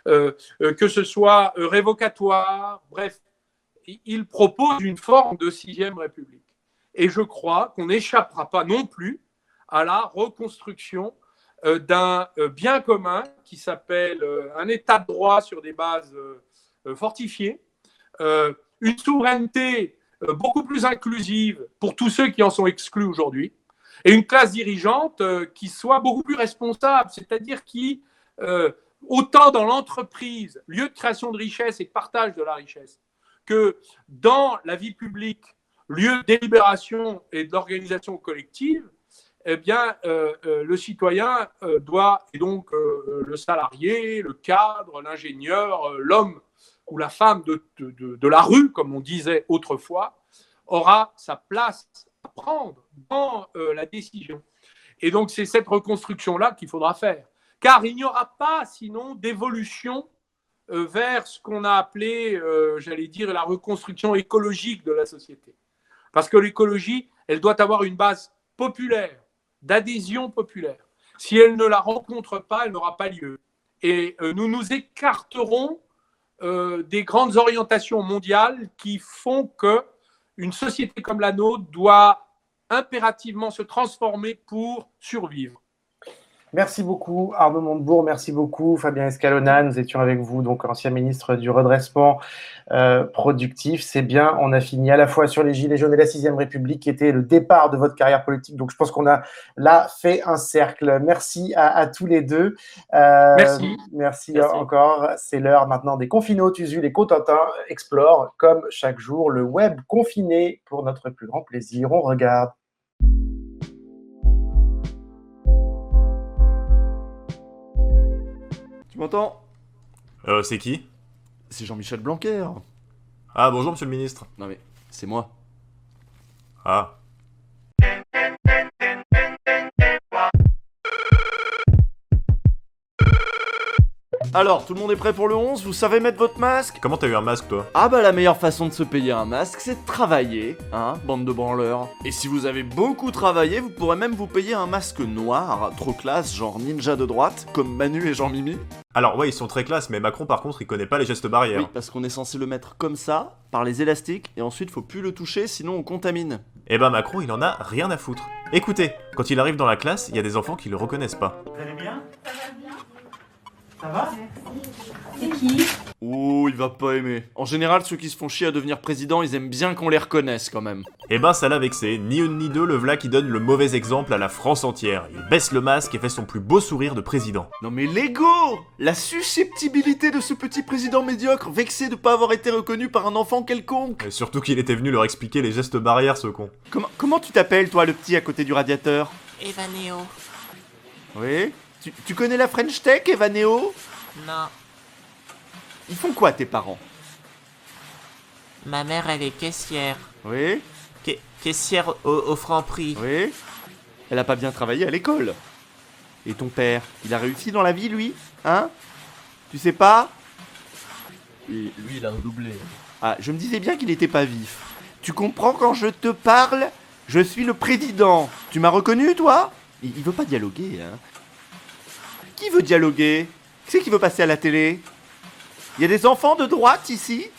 que ce soit révocatoire, bref. Il propose une forme de 6e République. Et je crois qu'on n'échappera pas non plus à la reconstruction d'un bien commun qui s'appelle un État de droit sur des bases fortifiées, une souveraineté beaucoup plus inclusive pour tous ceux qui en sont exclus aujourd'hui, et une classe dirigeante qui soit beaucoup plus responsable, c'est-à-dire qui, autant dans l'entreprise, lieu de création de richesse et de partage de la richesse, que dans la vie publique, lieu de délibération et d'organisation collective, eh bien, le citoyen doit, et donc le salarié, le cadre, l'ingénieur, l'homme ou la femme de la rue, comme on disait autrefois, aura sa place à prendre dans la décision. Et donc, c'est cette reconstruction-là qu'il faudra faire. Car il n'y aura pas, sinon, d'évolution vers ce qu'on a appelé, j'allais dire, la reconstruction écologique de la société. Parce que l'écologie, elle doit avoir une base populaire, d'adhésion populaire. Si elle ne la rencontre pas, elle n'aura pas lieu. Et nous nous écarterons des grandes orientations mondiales qui font qu'une société comme la nôtre doit impérativement se transformer pour survivre. Merci beaucoup Arnaud Montebourg, merci beaucoup Fabien Escalona. Nous étions avec vous, donc ancien ministre du redressement productif. C'est bien, on a fini à la fois sur les Gilets jaunes et la 6e République qui était le départ de votre carrière politique. Donc je pense qu'on a là fait un cercle. Merci à tous les deux. Merci encore. C'est l'heure maintenant des Confinotes. Usul et Cotentin explorent comme chaque jour le web confiné. Pour notre plus grand plaisir, on regarde. Tu m'entends ? C'est qui ? C'est Jean-Michel Blanquer. Ah, bonjour, monsieur le ministre. Non mais, c'est moi. Ah. Alors, tout le monde est prêt pour le 11 ? Vous savez mettre votre masque ? Comment t'as eu un masque, toi ? Ah bah la meilleure façon de se payer un masque, c'est de travailler, hein, bande de branleurs. Et si vous avez beaucoup travaillé, vous pourrez même vous payer un masque noir, trop classe, genre ninja de droite, comme Manu et Jean-Mimi. Alors ouais, ils sont très classe, mais Macron par contre, il connaît pas les gestes barrières. Oui, parce qu'on est censé le mettre comme ça, par les élastiques, et ensuite faut plus le toucher, sinon on contamine. Eh ben Macron, il en a rien à foutre. Écoutez, quand il arrive dans la classe, il y a des enfants qui le reconnaissent pas. Vous allez bien ? Ça va ? C'est qui ? Oh, il va pas aimer. En général, ceux qui se font chier à devenir président, ils aiment bien qu'on les reconnaisse quand même. Eh ben ça l'a vexé, ni une ni deux, le v'là qui donne le mauvais exemple à la France entière. Il baisse le masque et fait son plus beau sourire de président. Non mais l'ego ! La susceptibilité de ce petit président médiocre, vexé de pas avoir été reconnu par un enfant quelconque. Et surtout qu'il était venu leur expliquer les gestes barrières, ce con. Comment tu t'appelles, toi, le petit à côté du radiateur ? Evaneo. Oui ? Tu connais la French Tech, Evaneo ? Non. Ils font quoi, tes parents ? Ma mère, elle est caissière. Oui ? Caissière au Franprix. Oui ? Elle a pas bien travaillé à l'école. Et ton père, il a réussi dans la vie, lui ? Hein ? Tu sais pas ? Lui, il a redoublé. Ah, je me disais bien qu'il était pas vif. Tu comprends quand je te parle ? Je suis le président. Tu m'as reconnu, toi ? Il veut pas dialoguer, hein. Qui veut dialoguer ? Qui c'est qui veut passer à la télé ? Il y a des enfants de droite ici ?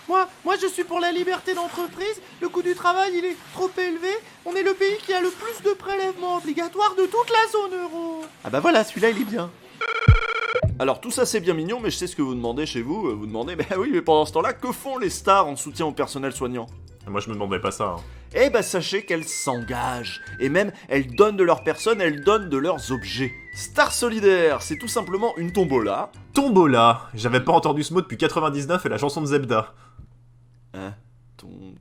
Moi, je suis pour la liberté d'entreprise. Le coût du travail, il est trop élevé. On est le pays qui a le plus de prélèvements obligatoires de toute la zone euro. Ah bah voilà, celui-là, il est bien. Alors tout ça c'est bien mignon, mais je sais ce que vous demandez chez vous. Vous demandez, bah oui, mais pendant ce temps-là, que font les stars en soutien au personnel soignant ? Moi je me demandais pas ça. Hein. Eh bah sachez qu'elles s'engagent. Et même, elles donnent de leur personne, elles donnent de leurs objets. Star solidaire, c'est tout simplement une tombola. Tombola ? J'avais pas entendu ce mot depuis 99 et la chanson de Zebda. Hein ?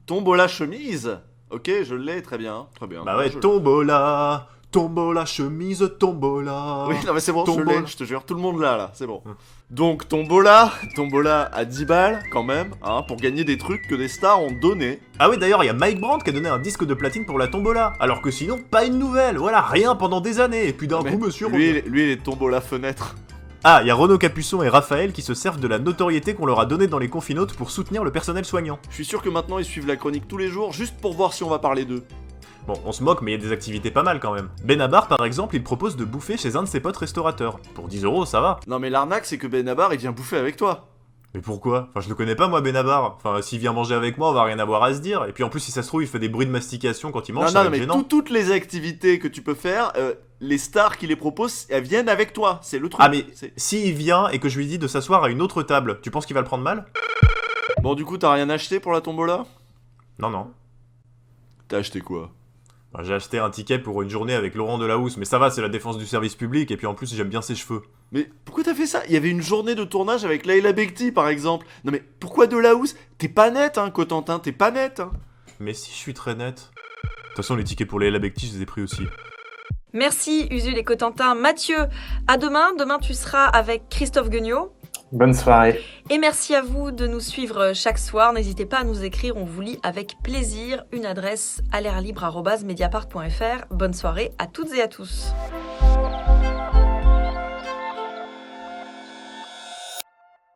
Tombola chemise ? Ok, je l'ai, très bien. Bah ouais, tombola, tombola chemise, tombola. Oui, non mais c'est bon, tombola. Je l'ai, je te jure, tout le monde là, c'est bon. Donc tombola à 10 balles, quand même, hein, pour gagner des trucs que des stars ont donné. Ah oui, d'ailleurs, il y a Mike Brandt qui a donné un disque de platine pour la tombola, alors que sinon, pas une nouvelle, voilà, rien pendant des années, et puis d'un coup, monsieur... Lui, il est tombola fenêtre. Ah, il y a Renaud Capuçon et Raphaël qui se servent de la notoriété qu'on leur a donnée dans les Confinotes pour soutenir le personnel soignant. Je suis sûr que maintenant, ils suivent la chronique tous les jours, juste pour voir si on va parler d'eux. Bon, on se moque, mais il y a des activités pas mal quand même. Benabar, par exemple, il propose de bouffer chez un de ses potes restaurateurs. Pour 10 €, ça va. Non mais l'arnaque, c'est que Benabar, il vient bouffer avec toi. Mais pourquoi? Enfin, je le connais pas, moi, Benabar. Enfin, s'il vient manger avec moi, on va rien avoir à se dire. Et puis en plus, si ça se trouve, il fait des bruits de mastication quand il mange, ça va être mais gênant. toutes les activités que tu peux faire, les stars qui les proposent, elles viennent avec toi. C'est le truc. Ah mais, s'il vient et que je lui dis de s'asseoir à une autre table, tu penses qu'il va le prendre mal? Bon, du coup, t'as rien acheté pour la tombola? Non. T'as acheté quoi? J'ai acheté un ticket pour une journée avec Laurent Delahousse, mais ça va, c'est la défense du service public, et puis en plus j'aime bien ses cheveux. Mais pourquoi t'as fait ça? Il y avait une journée de tournage avec Laila Bekti par exemple. Non mais pourquoi Delahousse? T'es pas net hein, Cotentin, t'es pas net hein. Mais si, je suis très net. De toute façon, les tickets pour Laila Bekti, je les ai pris aussi. Merci Usul et Cotentin. Mathieu, à demain. Demain, tu seras avec Christophe Guignot. Bonne soirée. Et merci à vous de nous suivre chaque soir. N'hésitez pas à nous écrire, on vous lit avec plaisir. Une adresse alairlibre@mediapart.fr. Bonne soirée à toutes et à tous.